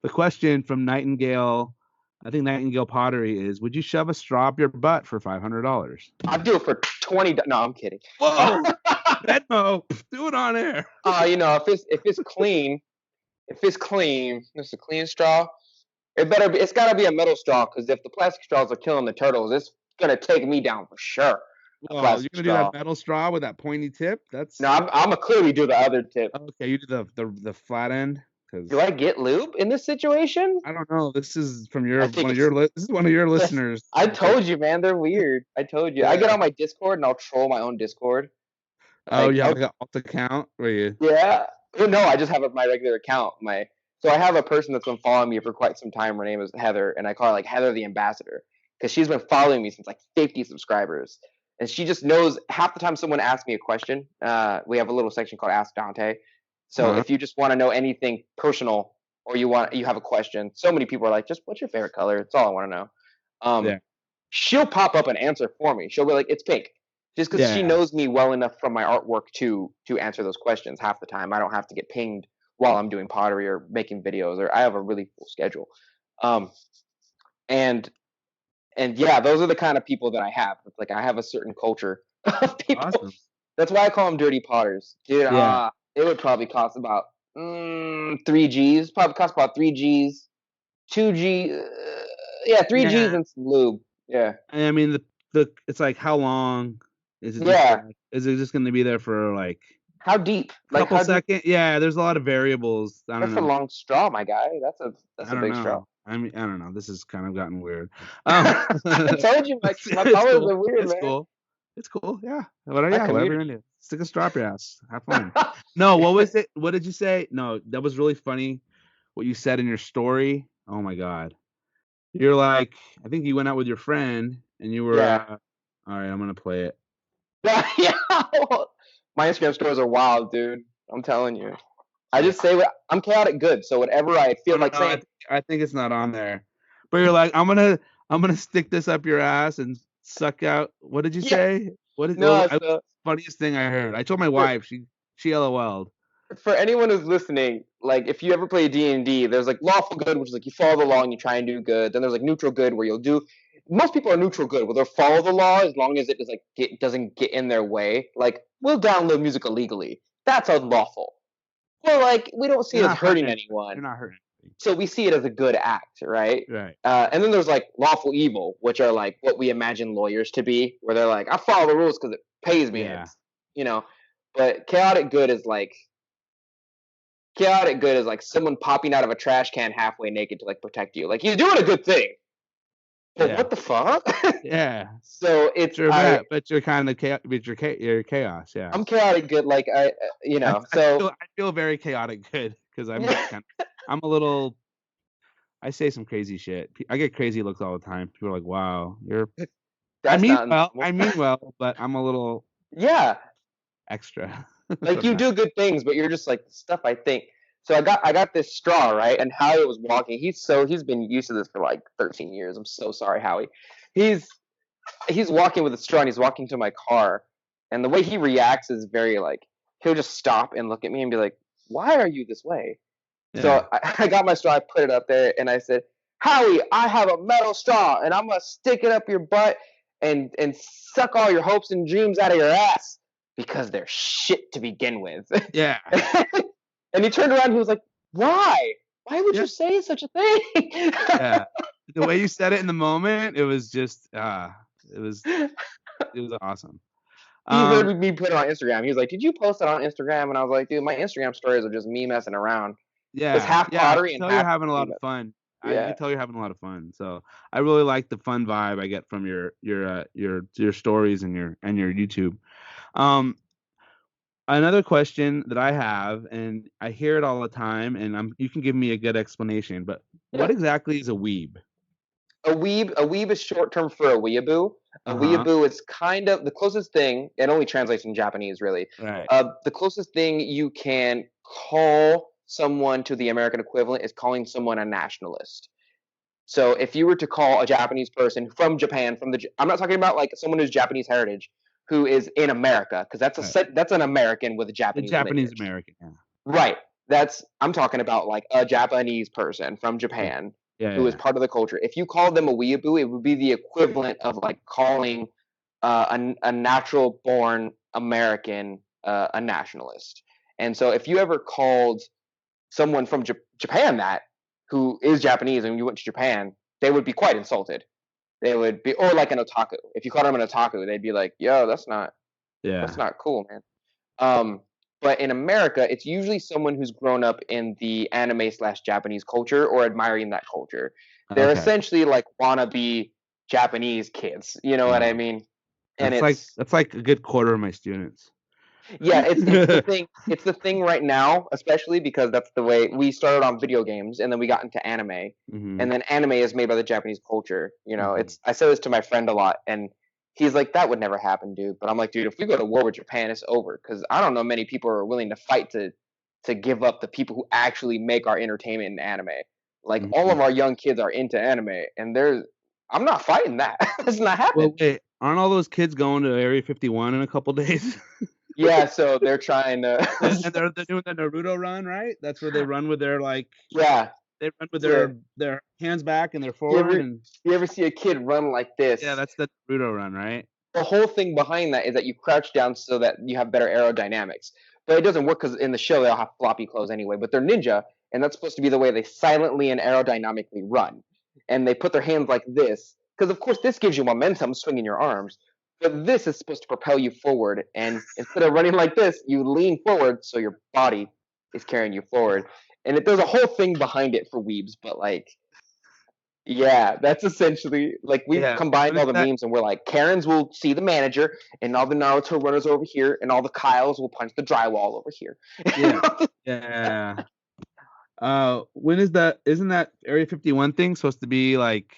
question from Nightingale, I think Nightingale Pottery is: would you shove a straw up your butt for $500? I'll do it for 20. No, I'm kidding. Whoa, Venmo, do it on air. If it's clean, it's a clean straw. It's gotta be a metal straw because if the plastic straws are killing the turtles, it's gonna take me down for sure. A Well, you're plastic gonna do that straw. metal straw with that pointy tip? No, That's I'm gonna clearly do the other tip. okay. You do the flat end Do because I get lube in this situation? I don't know. This is from I your think one of it's your this is one of your listeners. I told you, man, they're weird. I told you. I get Yeah. on my Discord and I'll troll my own Discord. Oh, Like, you have oh like an alt account where you yeah. Well, no, I just have my regular account. So I have a person that's been following me for quite some time. Her name is Heather, and I call her like Heather the Ambassador because she's been following me since like 50 subscribers, and she just knows half the time someone asks me a question. We have a little section called Ask Dante. So huh? if you just want to know anything personal or you have a question, so many people are like, just what's your favorite color? That's all I want to know. Yeah. She'll pop up an answer for me. She'll be like, it's pink. Just because she Yeah. knows me well enough from my artwork to answer those questions half the time. I don't have to get pinged while I'm doing pottery or making videos, or I have a really full schedule. Um, and and yeah, those are the kind of people that I have. It's like I have a certain culture of people. Awesome. That's why I call them dirty potters, dude. Yeah. It would probably cost about 3 G's. Probably cost about 3 G's, 2 G. Yeah, 3 G's Yeah. and some lube. Yeah, I mean the it's like how long is it just yeah. gonna is it just gonna be there for like How deep? a Like couple how deep? seconds? Yeah, there's a lot of variables. I don't That's a know. long straw, my guy. That's I a don't big straw. know. I mean, I don't know. This has kind of gotten weird. I told you my It's powers cool. are weird, It's man. cool. It's cool. Yeah. Whatever. My Yeah. Whatever you're community. into. Stick a straw up your ass. Have fun. No. What was it? What did you say? No. That was really funny. What you said in your story. Oh my god. You're like, I think you went out with your friend and you were. Yeah. All right. I'm gonna play it. Yeah. My Instagram stories are wild, dude. I'm telling you. I Yeah. just say I'm chaotic good, so whatever I No, feel no, like no. saying. I think it's not on there. But you're like, I'm gonna stick this up your ass and suck out. What did you Yeah. say? What is? No, Funniest thing I heard. I told my for wife. She LOL'd. for anyone who's listening, like if you ever play D&D, there's like lawful good, which is like you follow the law and you try and do good. Then there's like neutral good, where you'll do. Most people are neutral good, where they'll follow the law as long as it is like doesn't get in their way. Like we'll download music illegally. That's unlawful. Well, like we don't see You're it as not hurting hurting it. anyone, You're not hurting so we see it as a good act, right? Right. And then there's like lawful evil, which are like what we imagine lawyers to be, where they're like, I follow the rules because it pays me. Yeah. It's, you know, but chaotic good is like someone popping out of a trash can halfway naked to like protect you. Like he's doing a good thing, but Yeah. what the fuck? Yeah. So it's But you're kind of chaos. But you're chaos. Yeah. I'm chaotic good, like I feel very chaotic good because I'm I'm a little. I say some crazy shit. I get crazy looks all the time. People are like, "Wow, you're." that's not normal. I mean well, but I'm a little Yeah, extra. like you do good things, but you're just like stuff I think. So I got this straw, right, and Howie was walking. He's been used to this for like 13 years. I'm so sorry, Howie. He's walking with a straw and he's walking to my car, and the way he reacts is very like he'll just stop and look at me and be like, "Why are you this way?" Yeah. So I got my straw, I put it up there, and I said, "Howie, I have a metal straw, and I'm gonna stick it up your butt and suck all your hopes and dreams out of your ass because they're shit to begin with." Yeah. And he turned around and he was like, "Why? Why would you say such a thing?" Yeah. The way you said it in the moment, it was just it was awesome. He heard me put it on Instagram. He was like, "Did you post it on Instagram?" And I was like, "Dude, my Instagram stories are just me messing around." Yeah. It's half pottery and I can tell half you're having a lot of fun. Yeah. I can tell you're having a lot of fun. So I really like the fun vibe I get from your stories and your YouTube. Another question that I have, and I hear it all the time, and you can give me a good explanation, but what exactly is a weeb? A weeb is short term for a weeaboo. A weeaboo is kind of the closest thing. It only translates in Japanese, really. Right. The closest thing you can call someone to the American equivalent is calling someone a nationalist. So if you were to call a Japanese person from Japan, I'm not talking about like someone who's Japanese heritage, who is in America, because that's an American with a Japanese lineage. American. Yeah. Right. I'm talking about like a Japanese person from Japan who is part of the culture. If you called them a weeaboo, it would be the equivalent of like calling a natural born American a nationalist. And so if you ever called someone from Japan who is Japanese and you went to Japan, they would be quite insulted. They would be, or like an otaku. If you called them an otaku, they'd be like, "Yo, that's not cool, man." But in America, it's usually someone who's grown up in the anime/Japanese culture or admiring that culture. They're essentially like wannabe Japanese kids. You know what I mean? And that's like a good quarter of my students. Yeah, it's the thing. It's the thing right now, especially because that's the way we started on video games, and then we got into anime, and then anime is made by the Japanese culture. You know, I say this to my friend a lot, and he's like, "That would never happen, dude." But I'm like, "Dude, if we go to war with Japan, it's over." Because I don't know many people are willing to fight to give up the people who actually make our entertainment in anime. Like all of our young kids are into anime, and I'm not fighting that. It's not happening. Well, wait, aren't all those kids going to Area 51 in a couple days? Yeah, so they're trying to. And they're doing the Naruto run, right? That's where they run with their like. Yeah. They run with their hands back and they're forward. You ever see a kid run like this? Yeah, that's the Naruto run, right? The whole thing behind that is that you crouch down so that you have better aerodynamics. But it doesn't work because in the show they all have floppy clothes anyway. But they're ninja, and that's supposed to be the way they silently and aerodynamically run. And they put their hands like this because, of course, this gives you momentum, swinging your arms. But this is supposed to propel you forward. And instead of running like this, you lean forward so your body is carrying you forward. And there's a whole thing behind it for weebs, but like, yeah, that's essentially like we've combined all the memes, and we're like, Karens will see the manager, and all the Naruto runners over here, and all the Kyles will punch the drywall over here. Yeah. When is that? Isn't that Area 51 thing supposed to be like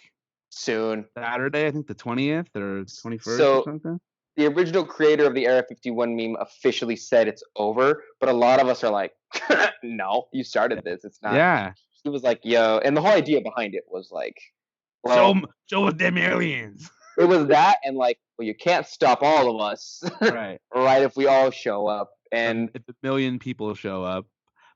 soon? Saturday, I think the 20th or 21st or something. The original creator of the Area 51 meme officially said it's over, but a lot of us are like, no, you started this. It's not. Yeah. He was like, yo, and the whole idea behind it was like, well, show us them aliens. It was that, and like, well, you can't stop all of us, right? Right, if we all show up, and if a million people show up,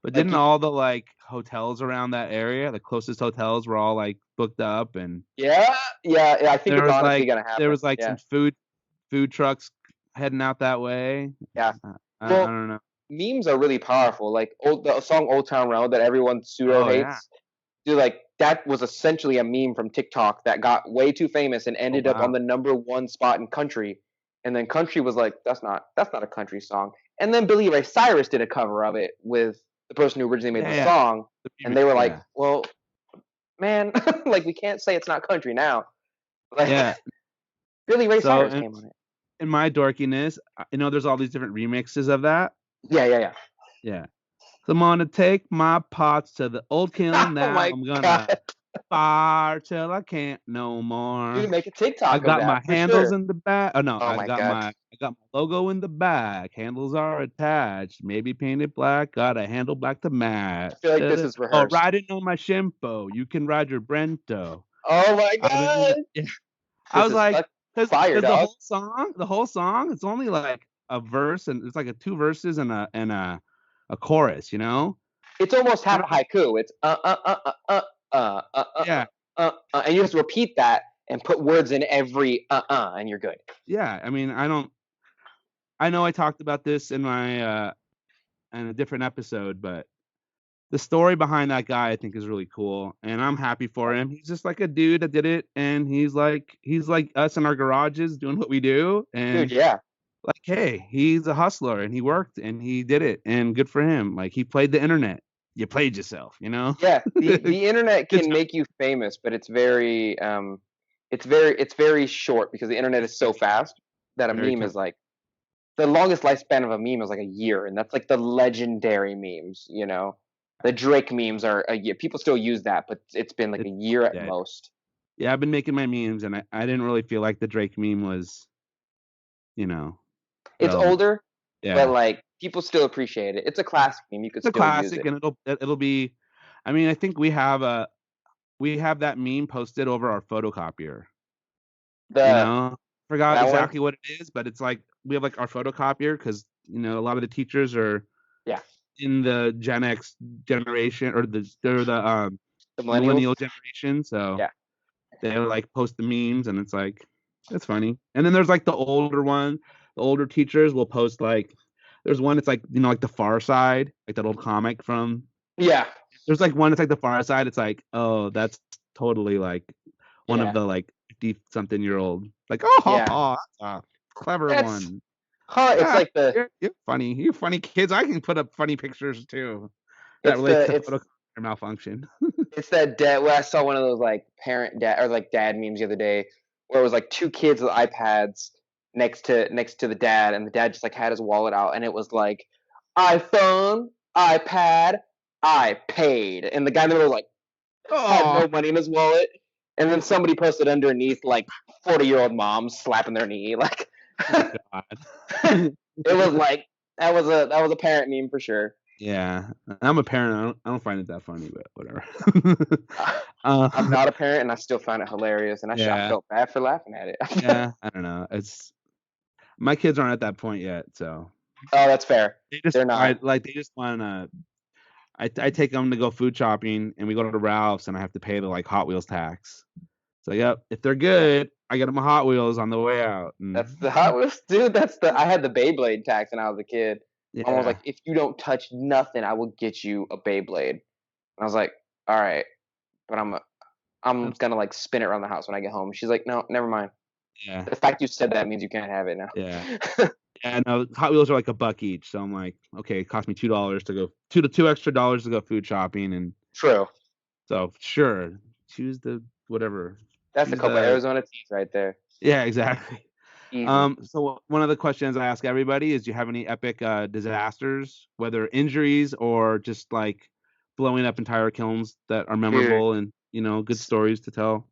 But Like didn't all the like hotels around that area, the closest hotels, were all like booked up, and yeah. I think there it's was honestly like gonna happen. some Yeah, food trucks heading out that way. yeah. I Well, don't know. memes are really powerful. Like the song "Old Town Road" that everyone pseudo Oh yeah. hates. Dude, like that was essentially a meme from TikTok that got way too famous and Oh ended up on wow. the #1 spot in country. And then country was like, that's not a country song. And then Billy Ray Cyrus did a cover of it with the person who originally made Yeah, the yeah. song, and they were like, Yeah. well, man, like we can't say it's not country now. Like Yeah. Billy Ray So Cyrus came on it. in my dorkiness, there's all these different remixes of that. Yeah. Yeah. So I'm gonna take my pots to the old kiln Oh now. my I'm god. gonna fire till I can't no You more. can make a I TikTok of got that my for handles sure. in the back. Oh no, Oh my god. I got my logo in the back. Handles are attached, maybe painted black. Got a handle black to match. I feel like this Da-da. is Oh, rehearsed. riding on my Shimpo. You can ride your Brento. Oh my I've been in god. yeah. I This was is like, fuck fire, because dog. the whole song, it's only like a verse, and it's like a two verses and a chorus, you know? It's almost And half I'm a like, haiku. It's yeah, and you just repeat that and put words in every and you're good. yeah. I mean, I know I talked about this in my in a different episode, but the story behind that guy I think is really cool, and I'm happy for him. He's just like a dude that did it, and he's like us in our garages doing what we do, Dude, and yeah. like, hey, he's a hustler and he worked and he did it, and good for him. Like, he played the internet. You played yourself, you know? Yeah, the internet Good can job. make you famous, but it's very short because the internet is so fast that a Very meme is temp- like the longest lifespan of a meme is like a year, and that's like the legendary memes, you know. The Drake memes are a year. People still use that, but it's been like it's a year at dead. most. Yeah, I've been making my memes, and I didn't really feel like the Drake meme was, you know, It's relevant. older, but Yeah, like people still appreciate it. It's a classic meme. You could it's a still use classic, it. and it'll be. I mean, I think we have that meme posted over our photocopier. You The know, forgot that one, exactly what it is, but it's like we have like our photocopier because a lot of the teachers are yeah, in the Gen X generation, or they're the the millennials, millennial generation, so yeah, they like post the memes, and it's like it's funny. And then there's like the older teachers will post like there's one it's like like the Far Side, like that old comic from. yeah, There's like one it's like the Far Side. It's like, oh, that's totally like one of yeah, the like 50 something year old, like, oh, yeah. that's a clever That's one. It's Yeah, like the you're funny. You're funny kids. I can put up funny pictures too that it's relate the to photocopier malfunction. it's that dad. Where I saw one of those like parent dad or like dad memes the other day, where it was like two kids with iPads next to the dad, and the dad just like had his wallet out, and it was like iPhone, iPad, I paid, and the guy in the middle was like had Oh no money in his wallet, and then somebody posted underneath like 40-year-old moms slapping their knee, like God. it was like that was a parent meme for sure. Yeah, I'm a parent. I don't find it that funny, but whatever. I'm not a parent, and I still find it hilarious, and I Yeah, felt bad for laughing at it. yeah. I don't know. It's my kids aren't at that point yet, so Oh, that's fair. they just They're not. they just want to. I take them to go food shopping, and we go to Ralph's, and I have to pay the like Hot Wheels tax. So yep, if they're Yeah, good, I get them a Hot Wheels on the way out. that's And the Hot Wheels, dude. I had the Beyblade tax when I was a kid. Mom was yeah, like, "If you don't touch nothing, I will get you a Beyblade." And I was like, "All right, but I'm that's gonna like spin it around the house when I get home." She's like, "No, never mind. yeah, The fact you said that means you can't have it yeah. now." Yeah, no, Hot Wheels are like a buck each. So I'm like, okay, it cost me $2 to go two extra dollars to go food shopping, and True. so sure, choose the whatever, That's a choose couple the Arizona teeth right there. yeah, exactly. Easy. So one of the questions I ask everybody is, do you have any epic disasters, whether injuries or just like blowing up entire kilns that are Dude. memorable and good stories to tell?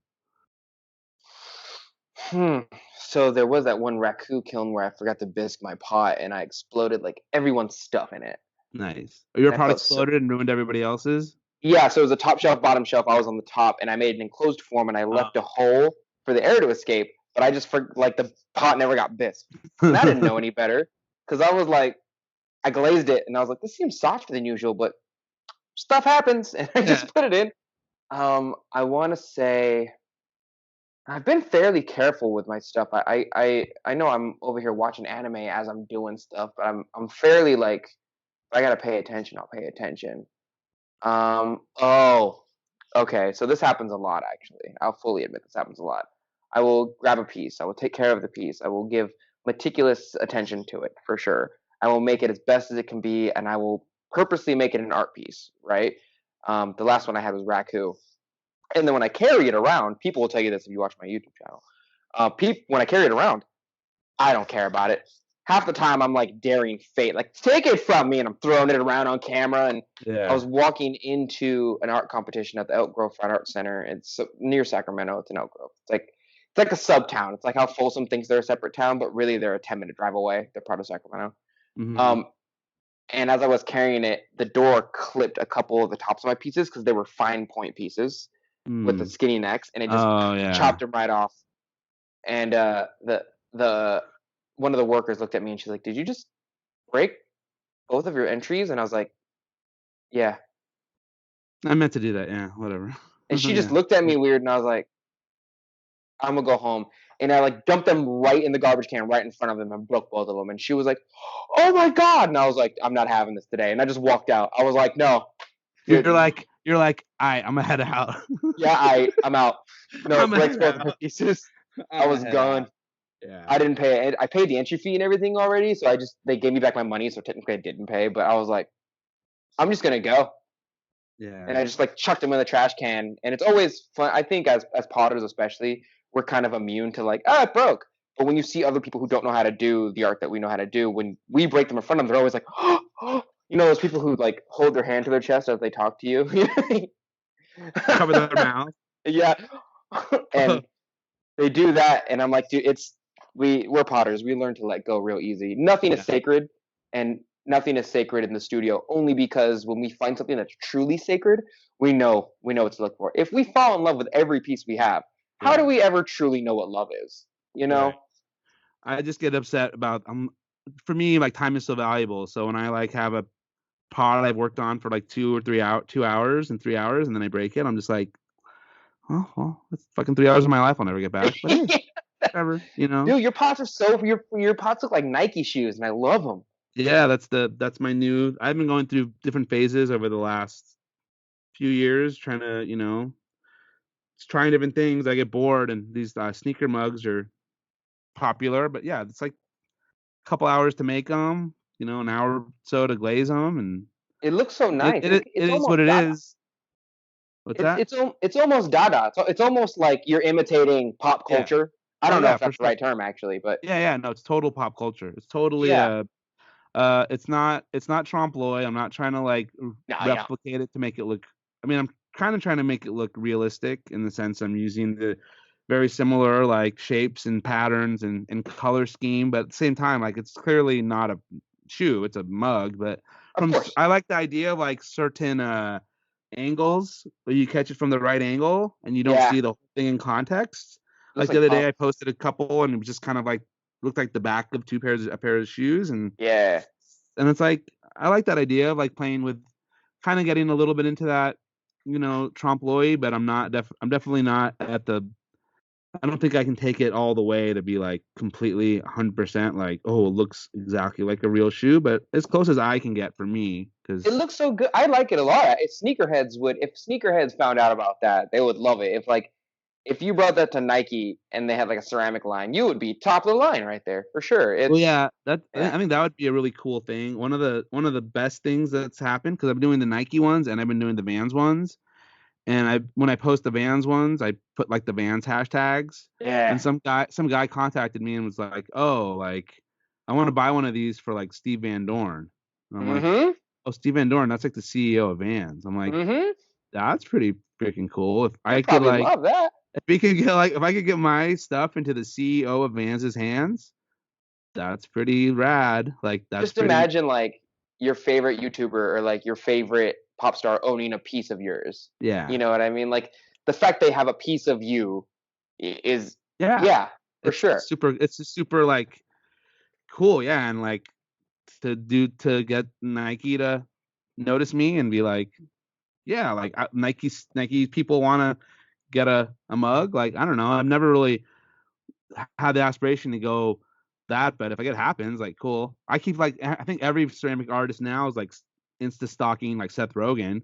Hmm. So there was that one raccoon kiln where I forgot to bisque my pot and I exploded like everyone's stuff in it. Nice. Your And I pot felt so. exploded and ruined everybody else's. Yeah, so it was a top shelf, bottom shelf. I was on the top and I made an enclosed form and I left a hole for the air to escape, but I just like the pot never got bisque. And I didn't know any better because I was like, I glazed it and I was like, this seems softer than usual, but stuff happens, and I Yeah. just put it in. I want to say I've been fairly careful with my stuff. I know I'm over here watching anime as I'm doing stuff, but I'm fairly like, if I gotta pay attention, I'll pay attention. Oh, okay. So this happens a lot, actually. I'll fully admit this happens a lot. I will grab a piece. I will take care of the piece. I will give meticulous attention to it for sure. I will make it as best as it can be, and I will purposely make it an art piece. Right. The last one I had was Raku, and then when I carry it around, people will tell you this if you watch my YouTube channel. When I carry it around, I don't care about it. Half the time, I'm like daring fate, like take it from me, and I'm throwing it around on camera. And I Yeah. was walking into an art competition at the Elk Grove Fine Art Center. It's near Sacramento. It's in Elk Grove. It's like a sub town. It's like how Folsom thinks they're a separate town, but really they're a 10-minute drive away. They're part of Sacramento. Mm-hmm. Um, and as I was carrying it, the door clipped a couple of the tops of my pieces because they were fine point pieces with the Mm. skinny necks, and it just Oh yeah. chopped them right off. And the one of the workers looked at me and she's like, "Did you just break both of your entries?" And I was like, "Yeah." I meant to do that. Yeah. Whatever. And she just Yeah. looked at me weird, and I was like, "I'm gonna go home." And I like dumped them right in the garbage can right in front of them and broke both of them. And she was like, "Oh my god!" And I was like, "I'm not having this today." And I just walked out. I was like, "No, You're like, I'm gonna head out. yeah, I'm out." No, I'm it gonna breaks head both of out. her pieces. I I'm gonna was head gone. out. Yeah. I didn't pay it. I paid the entry fee and everything already, so they gave me back my money, so technically I didn't pay. But I was like, I'm just gonna go. And Yeah. I just like chucked them in the trash can. And it's always fun. I think as potters especially, we're kind of immune to like, it broke. But when you see other people who don't know how to do the art that we know how to do, when we break them in front of them, they're always like, you know, those people who like hold their hand to their chest as they talk to you. Cover their mouth. Yeah, and they do that, and I'm like, dude, we're potters. We learn to let go real easy. Nothing is Yeah. sacred, and nothing is sacred in the studio. Only because when we find something that's truly sacred, we know what to look for. If we fall in love with every piece we have, how do Yeah. we ever truly know what love is? You Right. know? I just get upset about for me, like time is so valuable. So when I like have a pod I've worked on for like 2 hours and 3 hours, and then I break it, I'm just like, oh well, that's fucking 3 hours of my life I'll never get back. But hey, whatever, you know. Dude, your pots are your pots look like Nike shoes, and I love them. Yeah, that's my new. I've been going through different phases over the last few years, trying to, trying different things. I get bored, and these sneaker mugs are popular. But yeah, it's like a couple hours to make them, an hour or so to glaze them, and It looks so it nice. it, It's it is what almost it Dada. is. What's that? It's almost Dada. It's almost like you're imitating pop Yeah. culture. I Oh don't know yeah, if for that's the sure. right term actually, but Yeah. No, it's total pop culture. It's totally yeah. it's not trompe l'oeil. I'm not trying to like No, yeah. replicate it to make it look. I mean, I'm kind of trying to make it look realistic in the sense I'm using the very similar like shapes and patterns and color scheme, but at the same time, like it's clearly not a shoe, it's a mug. But Of course. I like the idea of like certain angles where you catch it from the right angle and you don't Yeah. see the whole thing in context. Looks Like the like other day, I pump. posted a couple and it was just kind of like looked like the back of a pair of shoes, Yeah. and it's like I like that idea of like playing with, kind of getting a little bit into that, trompe l'oeil, but I'm definitely not at the. I don't think I can take it all the way to be like completely 100% like, oh, it looks exactly like a real shoe, but as close as I can get for me, It because looks so good. I like it a lot. If sneakerheads found out about that, they would love it. If you brought that to Nike and they had like a ceramic line, you would be top of the line right there for sure. well, It's yeah, yeah. I think that would be a really cool thing. One of the best things that's happened because I'm doing the Nike ones and I've been doing the Vans ones. And when I post the Vans ones, I put like the Vans hashtags. And Yeah. some guy contacted me and was like, "Oh, like I want to buy one of these for like Steve Van Dorn." And I'm like, Mm-hmm. "Oh, Steve Van Dorn, that's like the CEO of Vans." I'm like, Mm-hmm. "That's pretty freaking cool. If I He'd could probably like love that. if I could get my stuff into the CEO of Vans's hands, that's pretty rad. Like that's Just pretty imagine like your favorite YouTuber or like your favorite pop star owning a piece of yours. yeah. You know what I mean? Like the fact they have a piece of you is Yeah. yeah, for sure. It's just super like cool, yeah, and like to get Nike to notice me and be like, Yeah, like Nike people want to get a mug. Like I don't know. I've never really had the aspiration to go that, but if it happens, like cool. I keep like I think every ceramic artist now is like insta stalking like Seth Rogen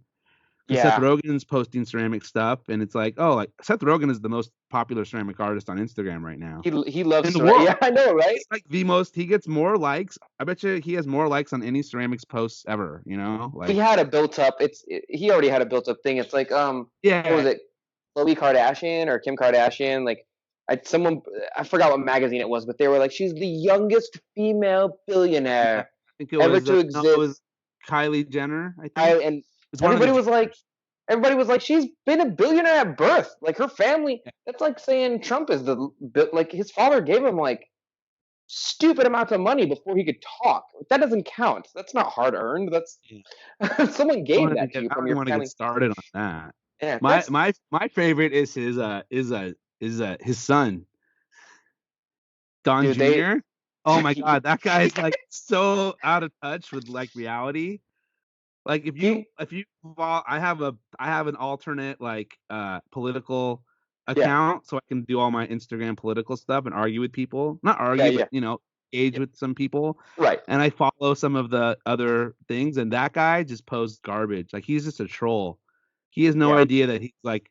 because Seth Yeah. Rogen's posting ceramic stuff, and it's like, oh, like Seth Rogen is the most popular ceramic artist on Instagram right now He loves in the ceramic. world. Yeah, I know, right? He's like the most. He gets more likes. I bet you he has more likes on any ceramics posts ever. You know, He like had a built up. He already had a built up thing. It's like what was yeah, it? Khloe Kardashian or Kim Kardashian? Like someone I forgot what magazine it was, but they were like, she's the youngest female yeah. I billionaire think it ever was to no, it was exist. Kylie Jenner. I I think and it's one of the everybody was Jenners. like, she's been a billionaire at birth. Like her family. That's like saying Trump is like his father gave him like stupid amounts of money before he could talk. That doesn't count. That's not hard earned. That's Yeah. someone gave that to you I from don't your even want to get family. started on that. Yeah, My that's my my favorite is his son, Don dude. They Jr. Oh my God, that guy is like so out of touch with like reality. Like he if you I have an alternate like political yeah account so I can do all my Instagram political stuff and argue with people. Not yeah argue, but yeah engage yeah with some people. right And I follow some of the other things, and that guy just posts garbage. Like he's just a troll. He has no yeah idea that he's like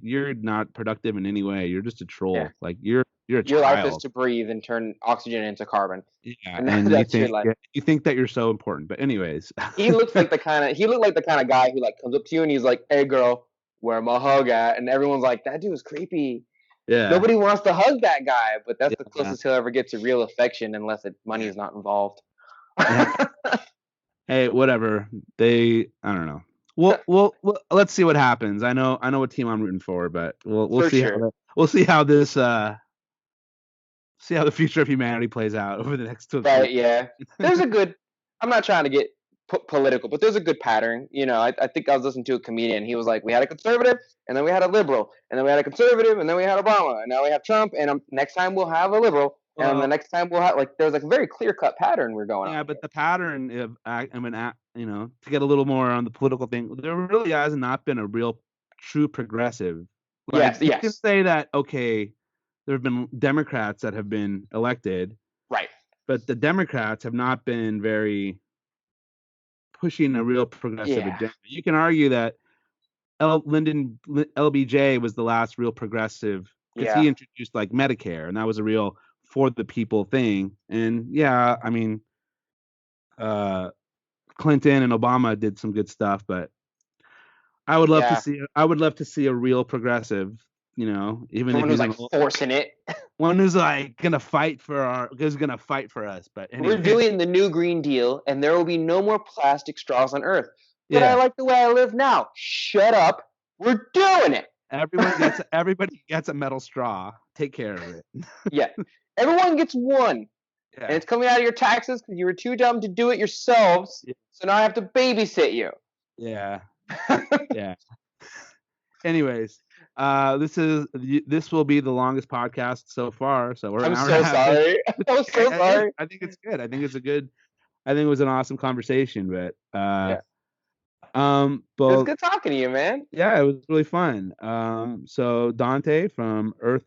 you're not productive in any way. You're just a yeah. troll. Like you're a Your life is child. to breathe and turn oxygen into carbon, Yeah, and and that's your life. you think that you're so important. But anyways. He looked like the kind of guy who like comes up to you and he's like, "Hey girl, where my hug at?" And everyone's like, "That dude is creepy." Yeah. Nobody wants to hug that guy, but that's the Yeah. closest he'll ever get to real affection, unless money Yeah. is not involved. Yeah. Hey, whatever. I don't know. Well, let's see what happens. I know what team I'm rooting for, but we'll For see how sure. we'll see how this see how the future of humanity plays out over the next 2 years. Right, yeah. There's a good I'm not trying to get political, but there's a good pattern. I think I was listening to a comedian. He was like, we had a conservative, and then we had a liberal, and then we had a conservative, and then we had Obama, and now we have Trump, and next time we'll have a liberal, and then the Well, next time we'll have like there's like a very clear cut pattern we're going on yeah, but here. the pattern of to get a little more on the political thing, there really has not been a real true progressive. Like Yes, you can yes, say that okay, there have been Democrats that have been elected, right. but the Democrats have not been very pushing a real progressive Yeah, agenda. You can argue that LBJ was the last real progressive because yeah, he introduced like Medicare, and that was a real for the people thing. And yeah, I mean, uh, Clinton and Obama did some good stuff, but yeah. I would love to see a real progressive. Even if Someone who's he's like forcing it. one who's like gonna fight for us. But We're anyways, doing the new Green Deal, and there will be no more plastic straws on Earth. But I yeah, like the way I live now. Shut up. We're doing it. everybody gets a metal straw. Take care of it. Yeah. Everyone gets one. And Yeah. it's coming out of your taxes because you were too dumb to do it yourselves. So now I have to babysit you. Yeah. Yeah. Anyways, this will be the longest podcast so far. So we're an I'm hour and a so half in. sorry. I'm so sorry. I think it's good. I think it was an awesome conversation, but Yeah. It was but good talking to you, man. yeah, it was really fun. So Donte from Earth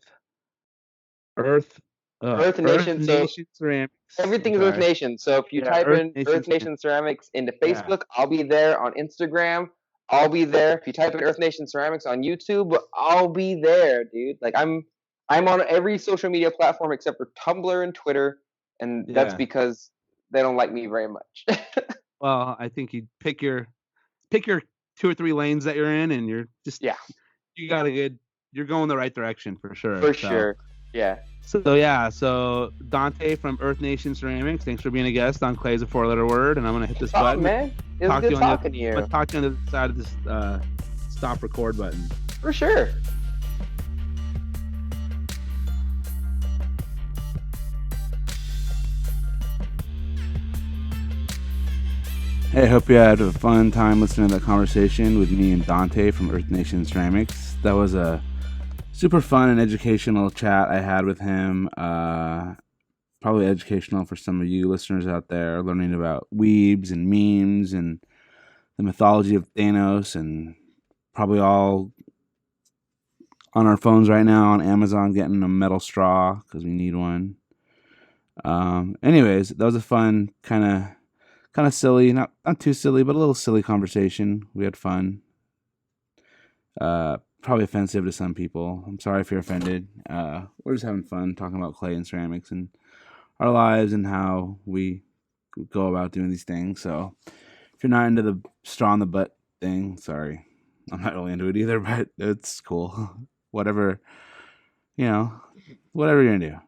Earth Earth Nation. So Nation Ceramics. I'm everything is Earth sorry. Nation. So if you Yeah, type Earth in Nation Earth Ceramics. Nation Ceramics into Yeah. Facebook, I'll be there. On Instagram, I'll be there. If you type in Earth Nation Ceramics on YouTube, I'll be there, dude. Like I'm on every social media platform except for Tumblr and Twitter, and that's Yeah. because they don't like me very much. Well, I think you pick your 2 or 3 lanes that you're in, and Yeah, you got a good you're going the right direction for sure. for sure. Yeah. So Donte from Earth Nation Ceramics, thanks for being a guest on Clay's a 4-letter word, and I'm gonna hit this Oh button. man, it was good talking to I'm gonna you. talk to you on the side of this stop record button. For sure. Hey, I hope you had a fun time listening to that conversation with me and Donte from Earth Nation Ceramics. That was a super fun and educational chat I had with him. Probably educational for some of you listeners out there, learning about weebs and memes and the mythology of Thanos and probably all on our phones right now on Amazon getting a metal straw because we need one. Anyways, that was a fun kind of silly, not too silly, but a little silly conversation. We had fun. Probably offensive to some people. I'm sorry if you're offended. We're just having fun talking about clay and ceramics and our lives and how we go about doing these things. So if you're not into the straw in the butt thing, sorry. I'm not really into it either, but it's cool. Whatever, whatever you're into.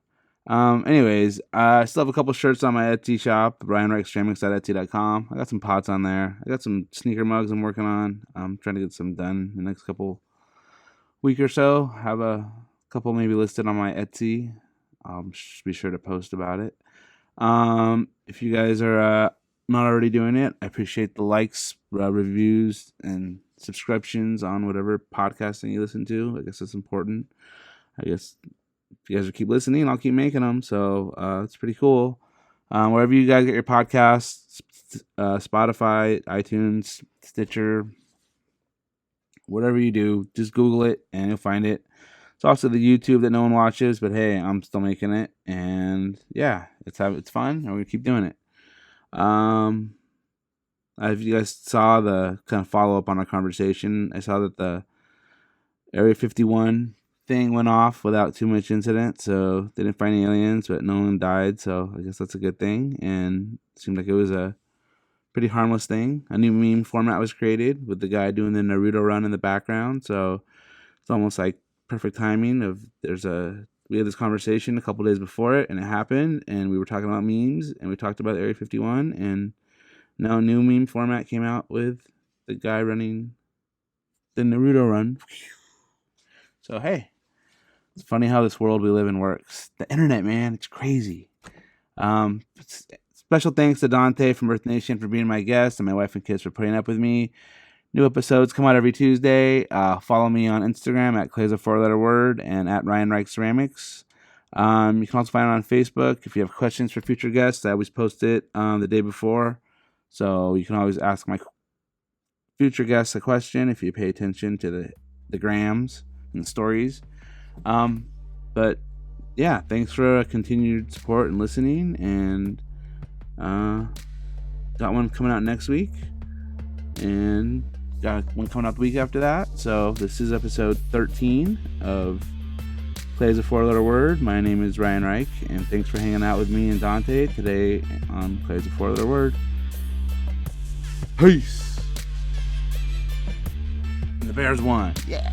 Anyways, I still have a couple shirts on my Etsy shop, ryanreichceramics.etsy.com. I got some pots on there. I got some sneaker mugs I'm working on. I'm trying to get some done in the next couple week or so. Have a couple maybe listed on my Etsy. I'll be sure to post about it. If you guys are not already doing it, I appreciate the likes, reviews, and subscriptions on whatever podcasting you listen to. I guess that's important. I guess if you guys will keep listening, I'll keep making them. So it's pretty cool. Wherever you guys get your podcasts, Spotify, iTunes, Stitcher, whatever you do, just Google it and you'll find it. It's also the YouTube that no one watches, but hey, I'm still making it, and yeah, it's fun, and we're gonna keep doing it. If you guys saw the kind of follow up on our conversation, I saw that the Area 51 thing went off without too much incident, so they didn't find any aliens, but no one died, so I guess that's a good thing, and it seemed like it was a pretty harmless thing. A new meme format was created with the guy doing the Naruto run in the background, so it's almost like perfect timing of we had this conversation a couple days before it, and it happened, and we were talking about memes, and we talked about Area 51, and now a new meme format came out with the guy running the Naruto run. So hey, it's funny how this world we live in works. The internet, man, it's crazy. Special thanks to Donte from Earth Nation for being my guest, and my wife and kids for putting up with me. New episodes come out every Tuesday. Follow me on Instagram at Clay's a 4-letter word and at Ryan Reich Ceramics. You can also find it on Facebook. If you have questions for future guests, I always post it the day before. So you can always ask my future guests a question if you pay attention to the grams and the stories. But yeah, thanks for continued support and listening. And got one coming out next week. And got one coming out the week after that. So this is episode 13 of Clay's a 4-letter word. My name is Ryan Reich, and thanks for hanging out with me and Donte today on Clay's a 4-letter word. Peace. And the Bears won. Yeah.